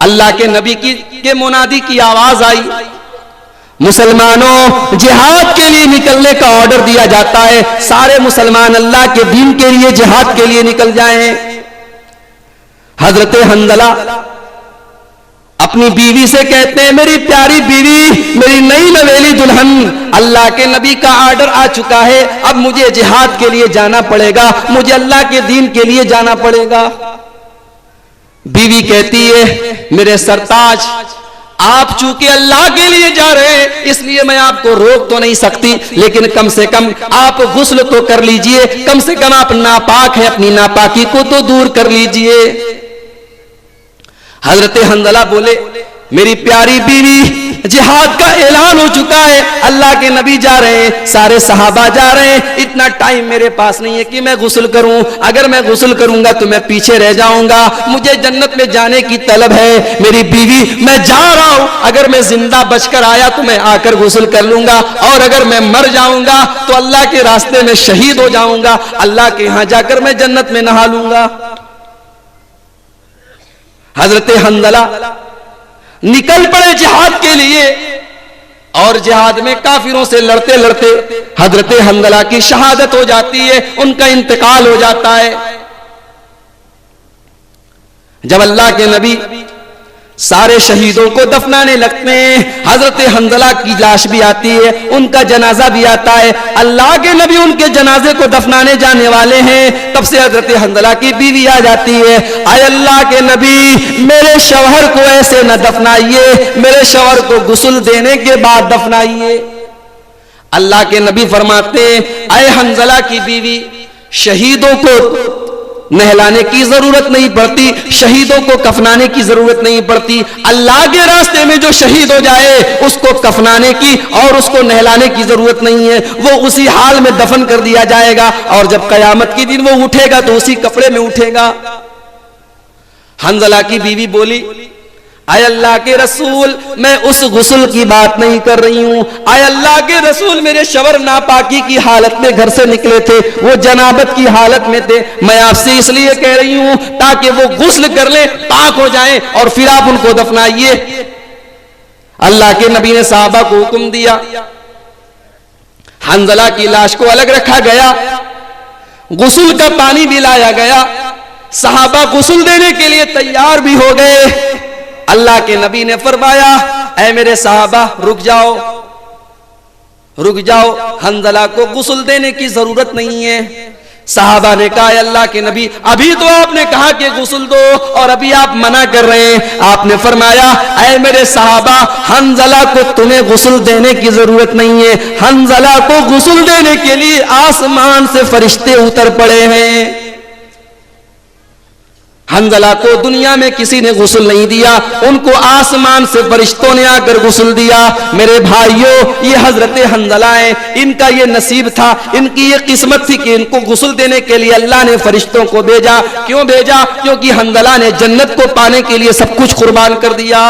अल्लाह के नबी के मुनादी की आवाज आई, मुसलमानों जिहाद के लिए निकलने का ऑर्डर दिया जाता है। सारे मुसलमान अल्लाह के दीन के लिए जिहाद के लिए निकल जाएं। हजरत हंदला अपनी बीवी से कहते हैं, मेरी प्यारी बीवी, मेरी नई नवेली दुल्हन, अल्लाह के नबी का ऑर्डर आ चुका है, अब मुझे जिहाद के लिए जाना पड़ेगा, मुझे अल्लाह के दीन के लिए जाना पड़ेगा। बीवी कहती है, मेरे सरताज, आप चूंकि अल्लाह के लिए जा रहे हैं इसलिए मैं आपको रोक तो नहीं सकती, लेकिन कम से कम आप गुस्ल तो कर लीजिए, कम से कम आप नापाक है, अपनी नापाकी को तो दूर कर लीजिए। हजरत हंदला बोले, मेरी प्यारी बीवी, जिहाद का ऐलान हो चुका है, अल्लाह के नबी जा रहे हैं, सारे सहाबा जा रहे हैं, इतना टाइम मेरे पास नहीं है कि मैं गुस्ल करूं। अगर मैं गुस्ल करूंगा तो मैं पीछे रह जाऊंगा, मुझे जन्नत में जाने की तलब है। मेरी बीवी, मैं जा रहा हूं, अगर मैं जिंदा बचकर आया तो मैं आकर गुस्ल कर लूंगा, और अगर मैं मर जाऊंगा तो अल्लाह के रास्ते में शहीद हो जाऊंगा, अल्लाह के यहां जाकर मैं जन्नत में नहा लूंगा। हजरत हंदला निकल पड़े जिहाद के लिए, और जिहाद में काफिरों से लड़ते लड़ते हजरत हंदला की शहादत हो जाती है, उनका इंतकाल हो जाता है। जब अल्लाह के नबी सारे शहीदों को दफनाने लगते हैं, हजरत हंजला की लाश भी आती है, उनका जनाजा भी आता है। अल्लाह के नबी उनके जनाजे को दफनाने जाने वाले हैं, तब से हजरत हंजला की बीवी आ जाती है, आय अल्लाह के नबी मेरे शौहर को ऐसे न दफनाइए, मेरे शौहर को गुस्ल देने के बाद दफनाइए। अल्लाह के नबी फरमाते हैं, आय हंजला की बीवी, शहीदों को नहलाने की जरूरत नहीं पड़ती, शहीदों को कफनाने की जरूरत नहीं पड़ती। अल्लाह के रास्ते में जो शहीद हो जाए उसको कफनाने की और उसको नहलाने की जरूरत नहीं है, वो उसी हाल में दफन कर दिया जाएगा और जब कयामत के दिन वो उठेगा तो उसी कपड़े में उठेगा। हंजला की बीवी बोली, आय अल्लाह के रसूल, मैं उस गुस्ल की बात नहीं कर रही हूं। आय अल्लाह के रसूल, मेरे शवर नापाकी की हालत में घर से निकले थे, वो जनाबत की हालत में थे। मैं आपसे इसलिए कह रही हूं ताकि वो गुस्ल कर ले, पाक हो जाएं और फिर आप उनको दफनाइए। अल्लाह के नबी ने साहबा को हुक्म दिया, हंजला की लाश को अलग रखा गया, गुस्ल का पानी भी लाया गया, साहबा गुस्ल देने के लिए तैयार भी हो गए। अल्लाह के नबी ने फरमाया, ऐ मेरे साहबा रुक जाओ, रुक जाओ, हंजला को गुस्ल देने की जरूरत नहीं है। साहबा ने कहा, अल्लाह के नबी अभी तो आपने कहा कि गुस्ल दो और अभी आप मना कर रहे हैं। आपने फरमाया, ऐ मेरे साहबा, हंजला को तुम्हें गुस्ल देने की जरूरत नहीं है, हंजला को गुस्ल देने के लिए आसमान से फरिश्ते उतर पड़े हैं। हंजला को दुनिया में किसी ने गुस्ल नहीं दिया, उनको आसमान से फरिश्तों ने आकर गुस्ल दिया। मेरे भाइयों, ये हजरत हंजला है, इनका ये नसीब था, इनकी ये किस्मत थी कि इनको गुस्ल देने के लिए अल्लाह ने फरिश्तों को भेजा। क्यों भेजा? क्योंकि हंजला ने जन्नत को पाने के लिए सब कुछ कुर्बान कर दिया।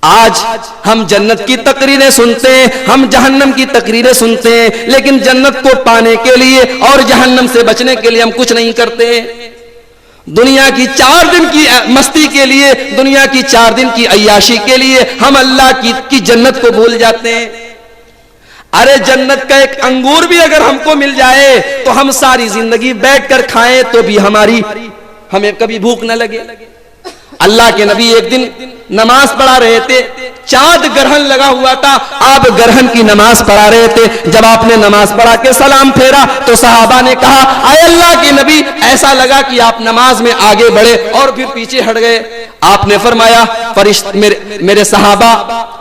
आज हम जन्नत की तकरीरें सुनते हैं, हम जहन्नम की तकरीरें सुनते हैं, लेकिन जन्नत को पाने के लिए और जहन्नम से बचने के लिए हम कुछ नहीं करते। दुनिया की 4 दिन की मस्ती के लिए, दुनिया की 4 दिन की अय्याशी के लिए हम अल्लाह की जन्नत को भूल जाते हैं। अरे जन्नत का एक अंगूर भी अगर हमको मिल जाए तो हम सारी जिंदगी बैठकर खाएं तो भी हमें कभी भूख न लगे। अल्लाह के नबी एक दिन नमाज पढ़ा रहे थे, चांद ग्रहण लगा हुआ था, आप ग्रहण की नमाज पढ़ा रहे थे। जब आपने नमाज पढ़ा के सलाम फेरा तो सहाबा ने कहा, आए अल्लाह के नबी, ऐसा लगा कि आप नमाज में आगे बढ़े और फिर पीछे हट गए। आपने फरमाया, मेरे सहाबा,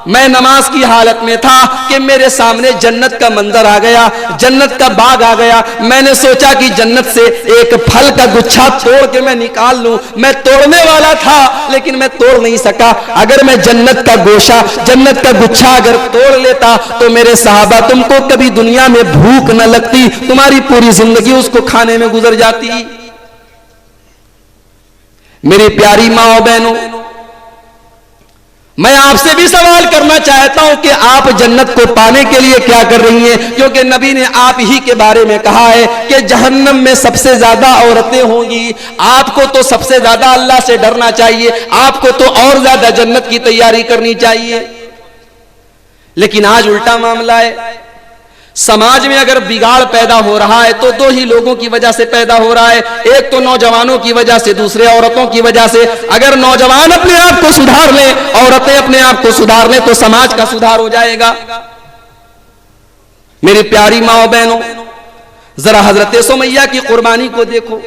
मैं नमाज की हालत में था कि मेरे सामने जन्नत का मंजर आ गया, जन्नत का बाग आ गया। मैंने सोचा कि जन्नत से एक फल का गुच्छा तोड़ के मैं निकाल लूं। मैं तोड़ने वाला था लेकिन मैं तोड़ नहीं सका। अगर मैं जन्नत का गोशा, जन्नत का गुच्छा अगर तोड़ लेता तो मेरे सहाबा, तुमको कभी दुनिया में भूख न लगती, तुम्हारी पूरी जिंदगी उसको खाने में गुजर जाती। मेरी प्यारी माँ और बहनों, मैं आपसे भी सवाल करना चाहता हूं कि आप जन्नत को पाने के लिए क्या कर रही हैं? क्योंकि नबी ने आप ही के बारे में कहा है कि जहन्नम में सबसे ज्यादा औरतें होंगी। आपको तो सबसे ज्यादा अल्लाह से डरना चाहिए, आपको तो और ज्यादा जन्नत की तैयारी करनी चाहिए। लेकिन आज उल्टा मामला है। समाज में अगर बिगाड़ पैदा हो रहा है तो 2 ही लोगों की वजह से पैदा हो रहा है, एक तो नौजवानों की वजह से, दूसरे औरतों की वजह से। अगर नौजवान अपने आप को सुधार लें, औरतें अपने आप को सुधार लें तो समाज का सुधार हो जाएगा। मेरी प्यारी माँ और बहनों, जरा हजरत सुमैया की कुर्बानी को देखो।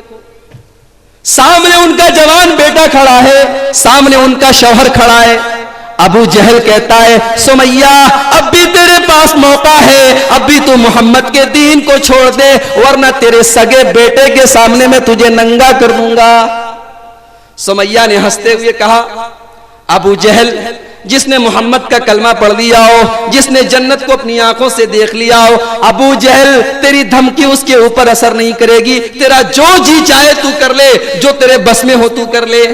सामने उनका जवान बेटा खड़ा है, सामने उनका शौहर खड़ा है। अबू जहल कहता है, सुमैया अब भी तेरे पास मौका है, अब भी तू मोहम्मद के दीन को छोड़ दे, वरना तेरे सगे बेटे के सामने मैं तुझे नंगा कर दूंगा। सुमैया ने हंसते हुए कहा, अबू जहल, जिसने मोहम्मद का कलमा पढ़ लिया हो, जिसने जन्नत को अपनी आंखों से देख लिया हो, अबू जहल, तेरी धमकी उसके ऊपर असर नहीं करेगी। तेरा जो जी चाहे तू कर ले, जो तेरे बस में हो तू कर ले।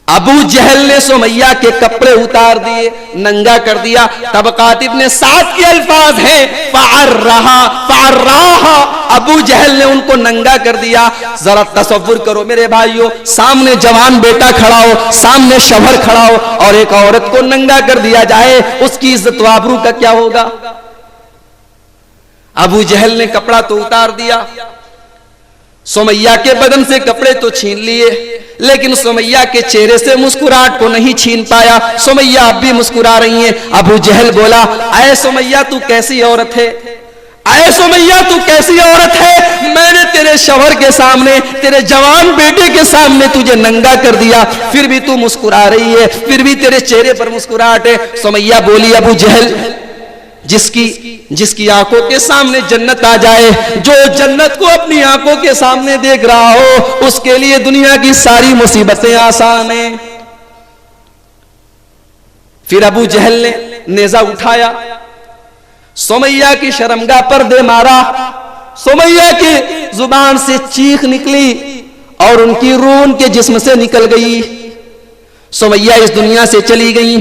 अबू जहल ने सुमैया के कपड़े उतार दिए, नंगा कर दिया। तब कातिब ने 7 के अल्फाज हैं, फ़अर्रहा फ़अर्राहा, अबू जहल ने उनको नंगा कर दिया। जरा तसव्वुर करो मेरे भाइयों, सामने जवान बेटा खड़ा हो, सामने शौहर खड़ा हो और एक औरत को नंगा कर दिया जाए, उसकी इज्जत व आबरू का क्या होगा? अबू जहल ने कपड़ा तो उतार दिया, सुमैया के बदन से कपड़े तो छीन लिए, लेकिन सुमैया के चेहरे से मुस्कुराहट को नहीं छीन पाया। सुमैया अब भी मुस्कुरा रही हैं। अबू जहल बोला, ऐ सुमैया तू कैसी औरत है, ऐ सुमैया तू कैसी औरत है, मैंने तेरे शौहर के सामने, तेरे जवान बेटे के सामने तुझे नंगा कर दिया, फिर भी तू मुस्कुरा रही है, फिर भी तेरे चेहरे पर मुस्कुराहट है। सुमैया बोली, अबू जहल, जिसकी आंखों के सामने जन्नत आ जाए, जो जन्नत को अपनी आंखों के सामने देख रहा हो, उसके लिए दुनिया की सारी मुसीबतें आसान हैं। फिर अबू जहल ने नेजा उठाया, सुमैया की शर्मगाह पर दे मारा, सुमैया की जुबान से चीख निकली और उनकी रूह उनके जिस्म से निकल गई। सुमैया इस दुनिया से चली गई।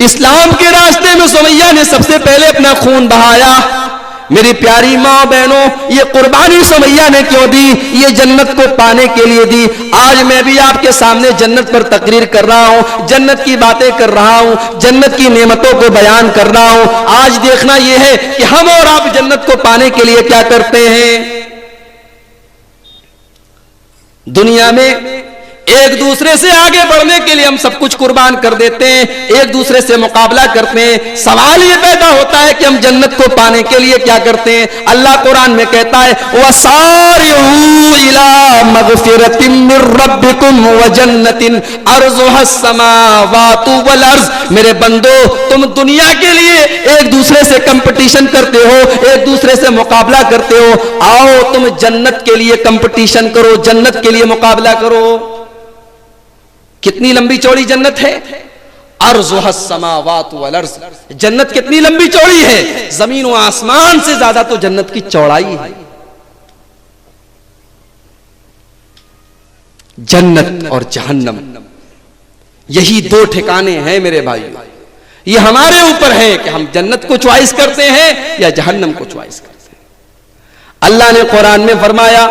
इस्लाम के रास्ते में सुमैया ने सबसे पहले अपना खून बहाया। मेरी प्यारी माँ बहनों, ये कुर्बानी सुमैया ने क्यों दी? ये जन्नत को पाने के लिए दी। आज मैं भी आपके सामने जन्नत पर तकरीर कर रहा हूँ, जन्नत की बातें कर रहा हूँ, जन्नत की नेमतों को बयान कर रहा हूँ। आज देखना यह है कि हम और आप जन्नत को पाने के लिए क्या करते हैं। दुनिया में एक दूसरे से आगे बढ़ने के लिए हम सब कुछ कुर्बान कर देते हैं, एक दूसरे से मुकाबला करते हैं। सवाल ये पैदा होता है कि हम जन्नत को पाने के लिए क्या करते हैं। अल्लाह कुरान में कहता है, वसारिऊ इला मगफिरतिम मिर रब्बिकुम व जन्नतिन अर्जुहस समावातु वल अर्ज़। मेरे बंदो, तुम दुनिया के लिए एक दूसरे से कंपटीशन करते हो, एक दूसरे से मुकाबला करते हो, आओ तुम जन्नत के लिए कंपटीशन करो, जन्नत के लिए मुकाबला करो। कितनी लंबी चौड़ी जन्नत है, अर्जुहस समावातु वल अर्ज़। जन्नत कितनी लंबी चौड़ी है, जमीन व आसमान से ज्यादा तो जन्नत की चौड़ाई है। जन्नत और जहन्नम, यही दो ठिकाने हैं मेरे भाइयों। ये हमारे ऊपर है कि हम जन्नत को च्वाइस करते हैं या जहन्नम को च्वाइस करते हैं। अल्लाह ने कुरान में फरमाया,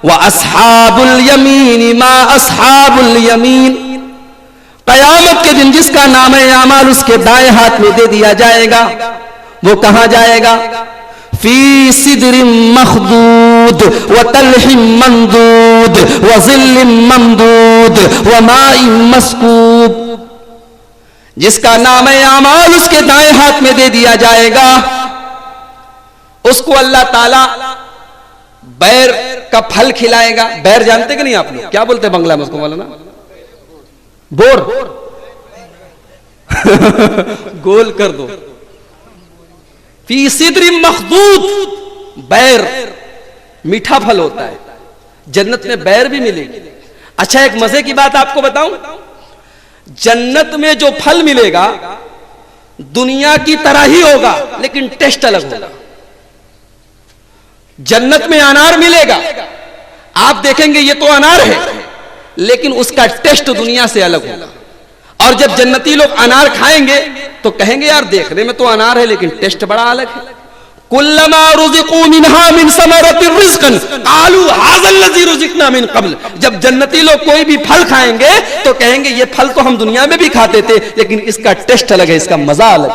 व अस्हाबुल यमीन मा अस्हाबुल यमीन। कयामत के दिन जिसका नाम है आमाल उसके दाएं हाथ में दे दिया जाएगा, वो कहां जाएगा? फी सिदरिम मखदूद व तलहिम मंदूद व ज़िल्लिम ममदूद व माइन मस्कूब। जिसका नाम है आमाल उसके दाएं हाथ में दे दिया जाएगा, उसको अल्लाह ताला बैर का फल खिलाएगा। बैर जानते कि नहीं आप लोग? क्या बोलते हैं बंगला में उसको, मौलाना? बोर गोल कर दो। फी सिदरिम मखदूद, बैर मीठा फल होता है, जन्नत में बैर भी मिलेगी। अच्छा, एक मजे की बात आपको बताऊं, जन्नत में जो फल मिलेगा दुनिया की तरह ही होगा, लेकिन टेस्ट अलग होगा। जन्नत में अनार मिलेगा, आप देखेंगे ये तो अनार है, लेकिन उसका टेस्ट दुनिया से अलग होगा। और जब जन्नती लोग अनार खाएंगे तो कहेंगे यार देखने में तो अनार है लेकिन टेस्ट बड़ा अलग है। कुल्लमा रुज़िक़ू मिनहा मिन समरतिर रिज़्क़न क़ालू हाज़ल लज़ी रुज़िक़ना मिन क़ब्ल। जब जन्नती लोग कोई भी फल खाएंगे तो कहेंगे ये फल तो हम दुनिया में भी खाते थे, लेकिन इसका टेस्ट अलग है, इसका मजा अलग।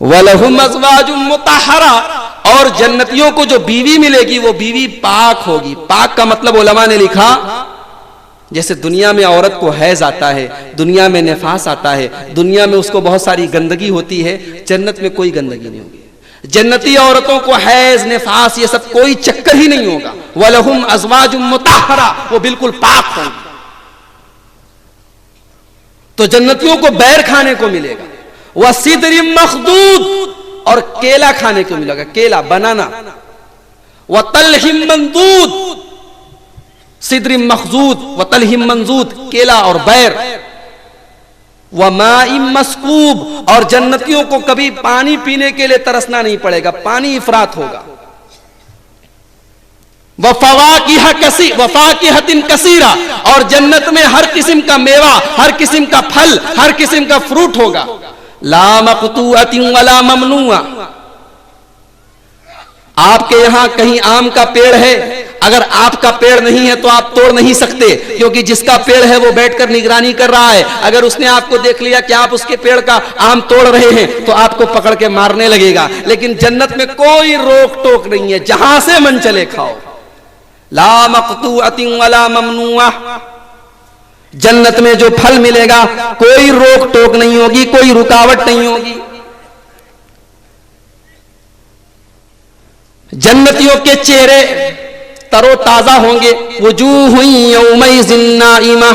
वलहुम अज़वाजुम मुतहहरा, और जन्नतियों को जो बीवी मिलेगी वो बीवी पाक होगी। पाक का मतलब उलमा ने लिखा, जैसे दुनिया में औरत को हैज आता है, दुनिया में निफास आता है, दुनिया में उसको बहुत सारी गंदगी होती है, जन्नत में कोई गंदगी नहीं होगी। जन्नती औरतों को हैज निफास ये सब कोई चक्कर ही नहीं होगा। वलहुम अज़वाजुम मुतहहरा, वो बिल्कुल पाक होंगी। तो जन्नतियों को बैर खाने को मिलेगा। वह सिदरिम मखदूद, और केला खाने को मिलेगा, केला बनाना। वह तलहिम मंदूद, सिदरिम मखदूद व तलहिम मंदूद, केला और बैर। वह माइन मस्कूब, और जन्नतियों को कभी पानी पीने के लिए तरसना नहीं पड़ेगा, पानी इफरात होगा। वफ़ाकिहतिन कसीरा, और जन्नत में हर किस्म का मेवा, हर किस्म का फल, हर किस्म का फ्रूट होगा। ला मक़तूअतिन वला ममनूआ। आपके यहां कहीं आम का पेड़ है, अगर आपका पेड़ नहीं है तो आप तोड़ नहीं सकते, क्योंकि जिसका पेड़ है वो बैठकर निगरानी कर रहा है। अगर उसने आपको देख लिया कि आप उसके पेड़ का आम तोड़ रहे हैं तो आपको पकड़ के मारने लगेगा। लेकिन जन्नत में कोई रोक टोक नहीं है, जहां से मन चले खाओ। ला मक़तूअतिन वला ममनूआ, जन्नत में जो फल मिलेगा कोई रोक टोक नहीं होगी, कोई रुकावट नहीं होगी। जन्नतियों के चेहरे तरोताजा होंगे। वजूहुन यौमइज़िन नाइमा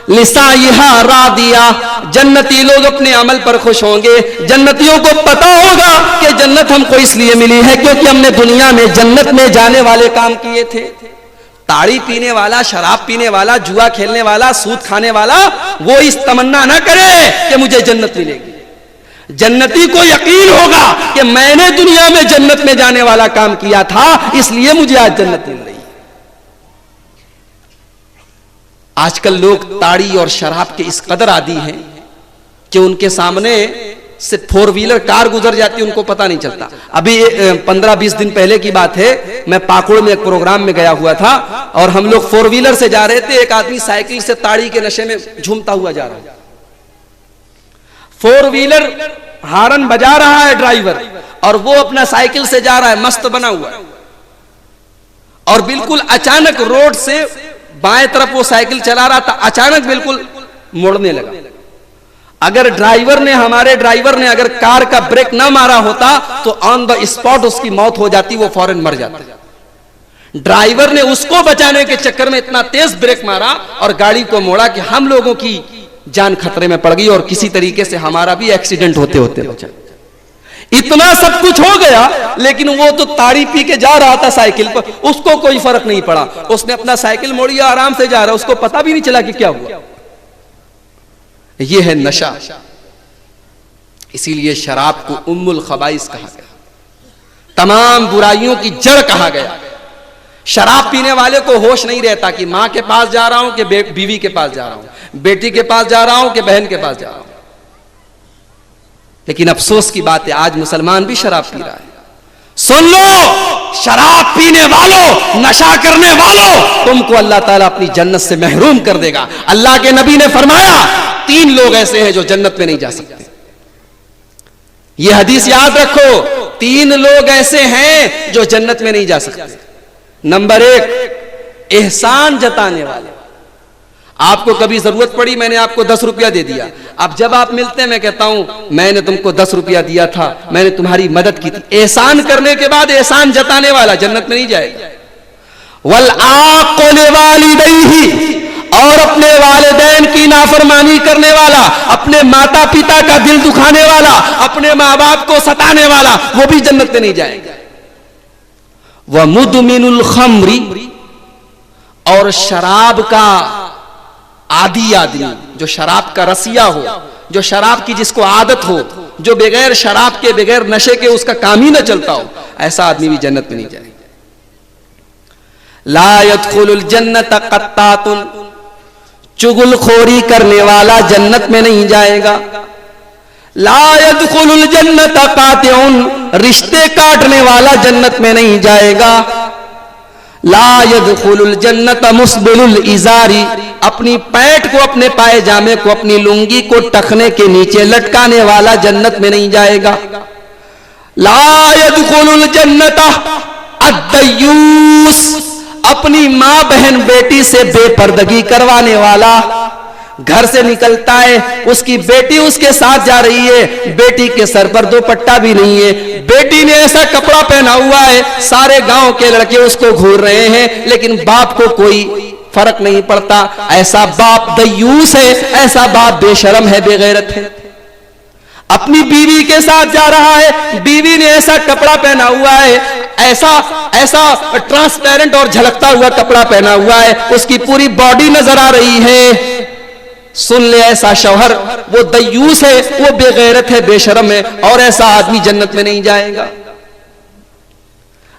लिसाइहा रादिया, जन्नती लोग अपने अमल पर खुश होंगे। जन्नतियों को पता होगा कि जन्नत हमको इसलिए मिली है क्योंकि हमने दुनिया में जन्नत में जाने वाले काम किए थे। ताड़ी पीने वाला, शराब पीने वाला, जुआ खेलने वाला, सूद खाने वाला वो इस तमन्ना ना करे कि मुझे जन्नत मिलेगी। जन्नती को यकीन होगा कि मैंने दुनिया में जन्नत में जाने वाला काम किया था, इसलिए मुझे आज जन्नत मिल रही है। आजकल लोग ताड़ी और शराब के इस कदर आदी हैं कि उनके सामने से 4 व्हीलर कार गुजर जाती है, उनको पता नहीं चलता। अभी 15-20 दिन पहले की बात है, मैं पाकुड़ में एक प्रोग्राम में गया हुआ था और हम लोग 4 व्हीलर से जा रहे थे। एक आदमी साइकिल से ताड़ी के नशे में झूमता हुआ जा रहा है। 4 व्हीलर हारन बजा रहा है ड्राइवर, और वो अपना साइकिल से जा रहा है, मस्त बना हुआ है। और बिल्कुल अचानक रोड से बाएं तरफ वो साइकिल चला रहा था, अचानक बिल्कुल मुड़ने लगा। अगर हमारे ड्राइवर ने अगर कार का ब्रेक ना मारा होता तो ऑन द स्पॉट उसकी मौत हो जाती, वो फौरन मर जाता। ड्राइवर ने उसको बचाने के चक्कर में इतना तेज ब्रेक मारा और गाड़ी को मोड़ा कि हम लोगों की जान खतरे में पड़ गई और किसी तरीके से हमारा भी एक्सीडेंट होते होते बचा। इतना सब कुछ हो गया, लेकिन वो तो ताड़ी पी के जा रहा था साइकिल पर, उसको कोई फर्क नहीं पड़ा। उसने अपना साइकिल मोड़ी, आराम से जा रहा, उसको पता भी नहीं चला कि क्या हुआ। यह है नशा। इसीलिए शराब को उम्मुल खबाइस कहा गया, तमाम बुराइयों की जड़ कहा गया। शराब पीने वाले को होश नहीं रहता कि मां के पास जा रहा हूं कि बीवी के पास जा रहा हूं, बेटी के पास जा रहा हूं कि बहन के पास जा रहा हूं। लेकिन अफसोस की बात है, आज मुसलमान भी शराब पी रहा है। सुन लो, शराब पीने वालों, नशा करने वालों, तुमको अल्लाह ताला अपनी जन्नत से महरूम कर देगा। अल्लाह के नबी ने फरमाया 3 लोग ऐसे हैं जो जन्नत में नहीं जा सकते। यह हदीस याद रखो, 3 लोग ऐसे हैं जो जन्नत में नहीं जा सकते। नंबर 1, एहसान जताने वाले। आपको कभी जरूरत पड़ी, मैंने आपको 10 रुपया दे दिया। अब जब आप मिलते हैं मैं कहता हूं मैंने तुमको 10 रुपया दिया था, मैंने तुम्हारी मदद की थी। एहसान करने के बाद एहसान जताने वाला जन्नत में नहीं जाएगा। वल आक़िल वालिदैहि, और अपने वालिदैन की नाफरमानी करने वाला, अपने माता पिता का दिल दुखाने वाला, अपने माँ बाप को सताने वाला, वो भी जन्नत में नहीं जाएगा। वह मुदमिनुल खम्री, और शराब का आदी आदमी, जो शराब का रसिया हो, जो शराब की जिसको आदत हो, जो बगैर शराब के, बगैर नशे के उसका काम ही ना चलता हो, ऐसा आदमी भी जन्नत में नहीं जाएगा। ला यदखुलुल जन्नत क़त्तातुन, चुगलखोरी करने वाला जन्नत में नहीं जाएगा। ला यदखुलुल जन्नत क़ातिउन, रिश्ते काटने वाला जन्नत में नहीं जाएगा। ला यदखुलुल जन्नत मुस्बिलुल इजारी, अपनी पैंट को, अपने पायजामे को, अपनी लुंगी को टखने के नीचे लटकाने वाला जन्नत में नहीं जाएगा। ला यदखुलुल जन्नत अद्दयूस, अपनी मां बहन बेटी से बेपर्दगी करवाने वाला। घर से निकलता है, उसकी बेटी उसके साथ जा रही है, बेटी के सर पर दुपट्टा भी नहीं है, बेटी ने ऐसा कपड़ा पहना हुआ है, सारे गांव के लड़के उसको घूर रहे हैं, लेकिन बाप को कोई फर्क नहीं पड़ता। ऐसा बाप दयूस है, ऐसा बाप बेशरम है, बेगैरत है। अपनी बीवी के साथ जा रहा है, बीवी ने ऐसा कपड़ा पहना हुआ है, ऐसा ट्रांसपेरेंट और झलकता हुआ कपड़ा पहना हुआ है, उसकी पूरी बॉडी नजर आ रही है। सुन ले, ऐसा शौहर वो दयूस है, वो बेगैरत है, बेशरम है, और ऐसा आदमी जन्नत में नहीं जाएगा।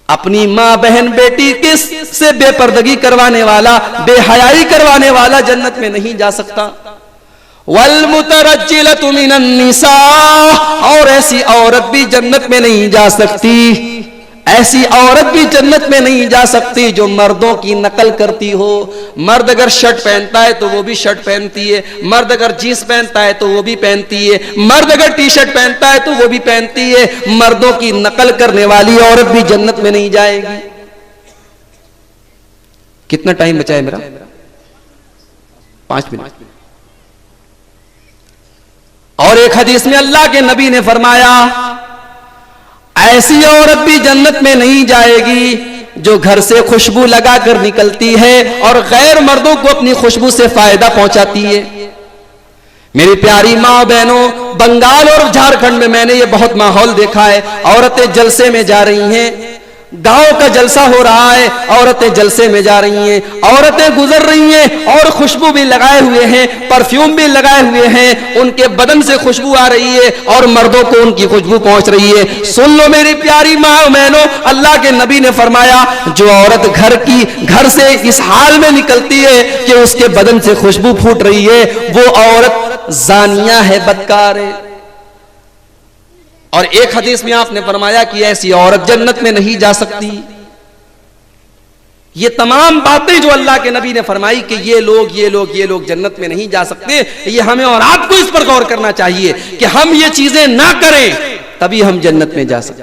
अपनी मां बहन बेटी से बेपर्दगी करवाने वाला, बेहयाई करवाने वाला जन्नत में नहीं जा सकता। वल मुतरज्जिलतु मिनन निसा, और ऐसी औरत भी जन्नत में नहीं जा सकती। ऐसी औरत भी जन्नत में नहीं जा सकती जो मर्दों की नकल करती हो। मर्द अगर शर्ट पहनता है तो वो भी शर्ट पहनती है, मर्द अगर जींस पहनता है तो वो भी पहनती है, मर्द अगर टी शर्ट पहनता है तो वो भी पहनती है। मर्दों की नकल करने वाली औरत भी जन्नत में नहीं जाएगी। कितना टाइम बचा है मेरा? 5 मिनट। और एक हदीस में अल्लाह के नबी ने फरमाया, ऐसी औरत भी जन्नत में नहीं जाएगी जो घर से खुशबू लगाकर निकलती है और गैर मर्दों को अपनी खुशबू से फायदा पहुंचाती है। मेरी प्यारी माँ बहनों, बंगाल और झारखंड में मैंने ये बहुत माहौल देखा है। औरतें जलसे में जा रही हैं, गांव का जलसा हो रहा है, औरतें जलसे में जा रही हैं, औरतें गुजर रही हैं और खुशबू भी लगाए हुए हैं, परफ्यूम भी लगाए हुए हैं, उनके बदन से खुशबू आ रही है और मर्दों को उनकी खुशबू पहुंच रही है। सुन लो मेरी प्यारी माँ बहनों, अल्लाह के नबी ने फरमाया, जो औरत घर से इस हाल में निकलती है कि उसके बदन से खुशबू फूट रही है, वो औरत जानिया है, बदकार है। और एक हदीस में आपने फरमाया कि ऐसी औरत जन्नत में नहीं जा सकती। ये तमाम बातें जो अल्लाह के नबी ने फरमाई कि ये लोग जन्नत में नहीं जा सकते, ये हमें और आपको इस पर गौर करना चाहिए कि हम ये चीजें ना करें तभी हम जन्नत में जा सकते।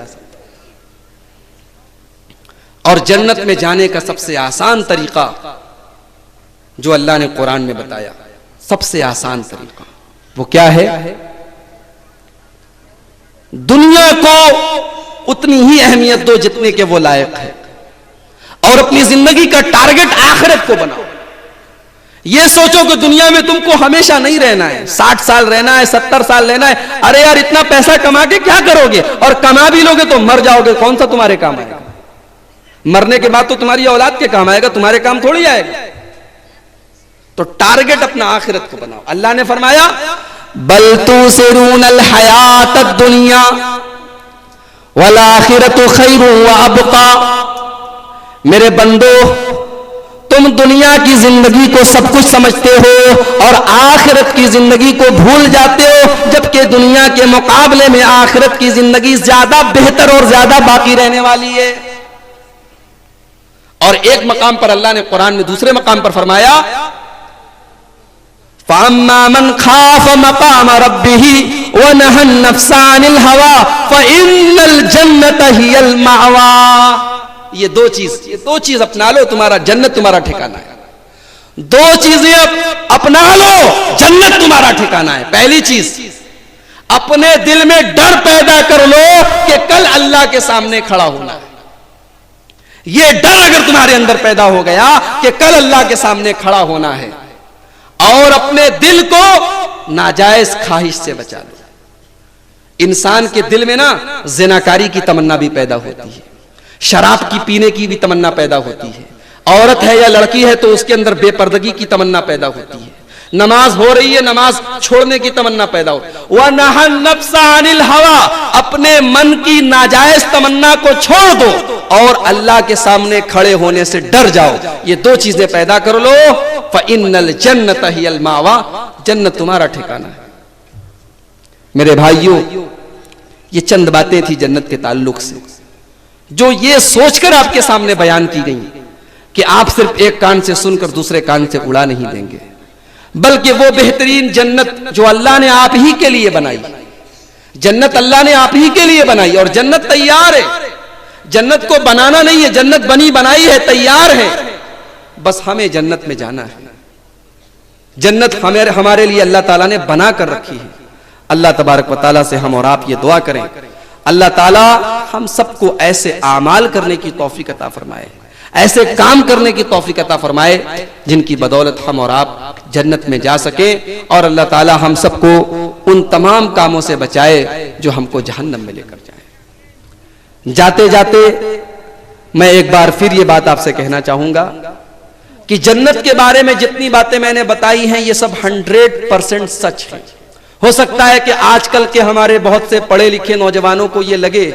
और जन्नत में जाने का सबसे आसान तरीका जो अल्लाह ने कुरान में बताया, सबसे आसान तरीका वो क्या है? दुनिया को उतनी ही अहमियत दो जितने के वो लायक है, और अपनी जिंदगी का टारगेट आखिरत को बनाओ। ये सोचो कि दुनिया में तुमको हमेशा नहीं रहना है, 60 साल रहना है, 70 साल रहना है। अरे यार, इतना पैसा कमा के क्या करोगे? और कमा भी लोगे तो मर जाओगे, कौन सा तुम्हारे काम आएगा? मरने के बाद तो तुम्हारी औलाद के काम आएगा, तुम्हारे काम थोड़ी आएगा। तो टारगेट अपना आखिरत को बनाओ। अल्लाह ने फरमाया, बल तुसिरूनल हयातद दुनिया वल आखिरतु खैरुन व अबका। मेरे बंदो, तुम दुनिया की जिंदगी को सब कुछ समझते हो और आखिरत की जिंदगी को भूल जाते हो, जबकि दुनिया के मुकाबले में आखिरत की जिंदगी ज्यादा बेहतर और ज्यादा बाकी रहने वाली है। और एक मकाम पर अल्लाह ने कुरान में दूसरे मकाम पर फरमाया, फ़अम्मा मन खाफ़ मक़ाम रब्बिही व नहन नफ़्सा अनिल हवा फ़इन्नल जन्नत हियल मअवा। ये दो चीज अपना लो, तुम्हारा जन्नत तुम्हारा ठिकाना है। दो चीजें अपना लो, जन्नत तुम्हारा ठिकाना है। पहली चीज, अपने दिल में डर पैदा कर लो कि कल अल्लाह के सामने खड़ा होना है। यह डर अगर तुम्हारे अंदर पैदा हो गया कि कल अल्लाह के सामने खड़ा होना है, और अपने दिल को नाजायज ख्वाहिश से बचा लो। इंसान के दिल में ना जिनाकारी की तमन्ना भी पैदा होती है, शराब की पीने की भी तमन्ना पैदा होती है, औरत है या लड़की है तो उसके अंदर बेपर्दगी की तमन्ना पैदा होती है, नमाज हो रही है नमाज छोड़ने की तमन्ना पैदा हो। वह नहन नफ्सा अनिल हवा, अपने मन की नाजायज तमन्ना को छोड़ दो और अल्लाह के सामने खड़े होने से डर जाओ। ये दो चीजें पैदा कर लो, फ़इन्नल जन्नत हियल मावा, जन्नत तुम्हारा ठिकाना है। मेरे भाइयों, ये चंद बातें थी जन्नत के ताल्लुक से, जो ये सोचकर आपके सामने बयान की गई कि आप सिर्फ एक कान से सुनकर दूसरे कान से उड़ा नहीं देंगे, बल्कि वो बेहतरीन जन्नत जो अल्लाह ने आप ही के लिए बनाई, जन्नत अल्लाह ने आप ही के लिए बनाई और जन्नत तैयार है। जन्नत को बनाना नहीं है, जन्नत बनी बनाई है, तैयार है, बस हमें जन्नत में जाना है। जन्नत हमारे लिए अल्लाह ताला ने बना कर रखी है। अल्लाह तबारक व ताला से हम और आप ये दुआ करें, अल्लाह ताला हम सबको ऐसे आमाल करने की तौफीक अता फरमाए, ऐसे काम करने की तौफीक अता फरमाए जिनकी बदौलत हम और आप जन्नत में जा सके, और अल्लाह ताला हम सबको उन तमाम कामों से बचाए जो हमको जहन्नम में लेकर जाए। जाते जाते मैं एक बार फिर ये बात आपसे कहना चाहूंगा कि जन्नत के बारे में जितनी बातें मैंने बताई हैं ये सब 100% सच है। हो सकता है कि आजकल के हमारे बहुत से पढ़े लिखे नौजवानों को ये लगे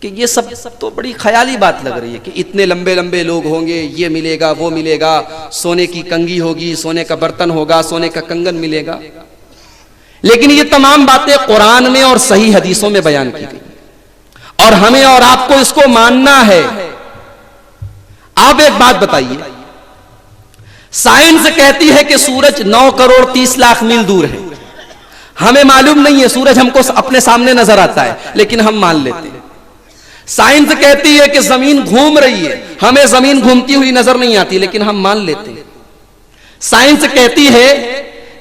कि ये सब तो बड़ी ख्याली बात लग रही है कि इतने लंबे लंबे लोग होंगे, ये मिलेगा वो मिलेगा, सोने की कंगी होगी, सोने का बर्तन होगा, सोने का कंगन मिलेगा। लेकिन ये तमाम बातें कुरान में और सही हदीसों में बयान की गई, और हमें और आपको इसको मानना है। आप एक बात बताइए, साइंस कहती है कि सूरज 9 करोड़ 30 लाख मील दूर है। हमें मालूम नहीं है, सूरज हमको अपने सामने नजर आता है, लेकिन हम मान लेते हैं। साइंस कहती है कि जमीन घूम रही है, हमें जमीन घूमती हुई नजर नहीं आती, लेकिन हम मान लेते हैं। साइंस कहती है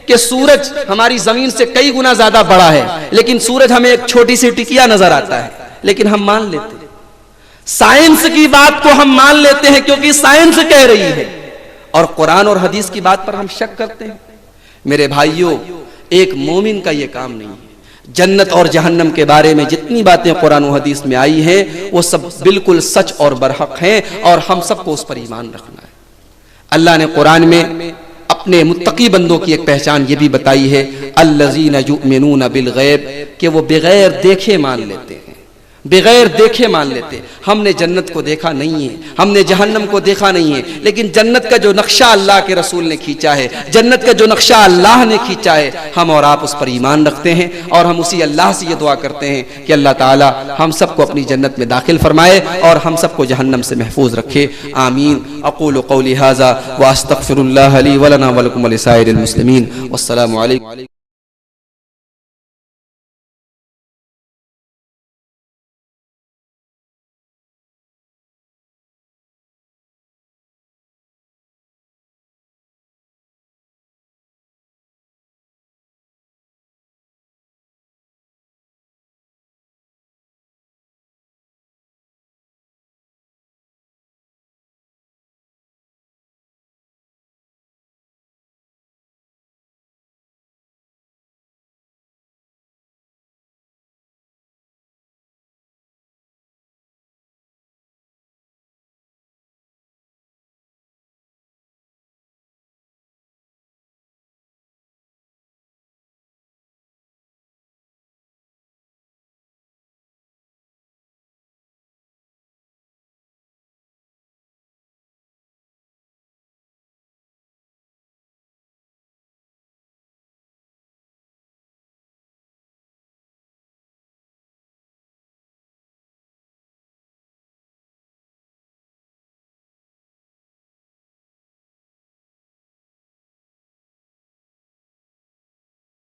कि सूरज हमारी जमीन से कई गुना ज्यादा बड़ा है, लेकिन सूरज हमें एक छोटी सी टिकिया नजर आता है, लेकिन हम मान लेते हैं। साइंस की बात को हम मान लेते हैं क्योंकि साइंस कह रही है, और कुरान और हदीस की बात पर हम शक करते हैं। मेरे भाइयों, एक मोमिन का यह काम नहीं है। जन्नत और जहन्नम के बारे में जितनी बातें कुरान और हदीस में आई हैं, वो सब बिल्कुल सच और बरहक हैं, और हम सबको उस पर ईमान रखना है। अल्लाह ने कुरान में अपने मुत्तकी बंदों की एक पहचान ये भी बताई है, अल्लज़ीना युमिनूना बिल गैब, कि वो बगैर देखे मान लेते हैं, बगैर देखे मान लेते। हमने जन्नत को देखा नहीं है, हमने जहन्नम को देखा नहीं है, लेकिन जन्नत का जो नक्शा अल्लाह के रसूल ने खींचा है, जन्नत का जो नक्शा अल्लाह ने खींचा है, हम और आप उस पर ईमान रखते हैं, और हम उसी अल्लाह से ये दुआ करते हैं कि अल्लाह ताला हम सबको अपनी जन्नत में दाखिल फरमाए और हम सबको जहन्नम से महफूज रखे। आमीन। अक़ूलु क़ौली हाज़ा व अस्तग़फ़िरुल्लाह ली व लना व लकुम व लिसाइरिल मुस्लिमीन। वस्सलामु अलैकुम।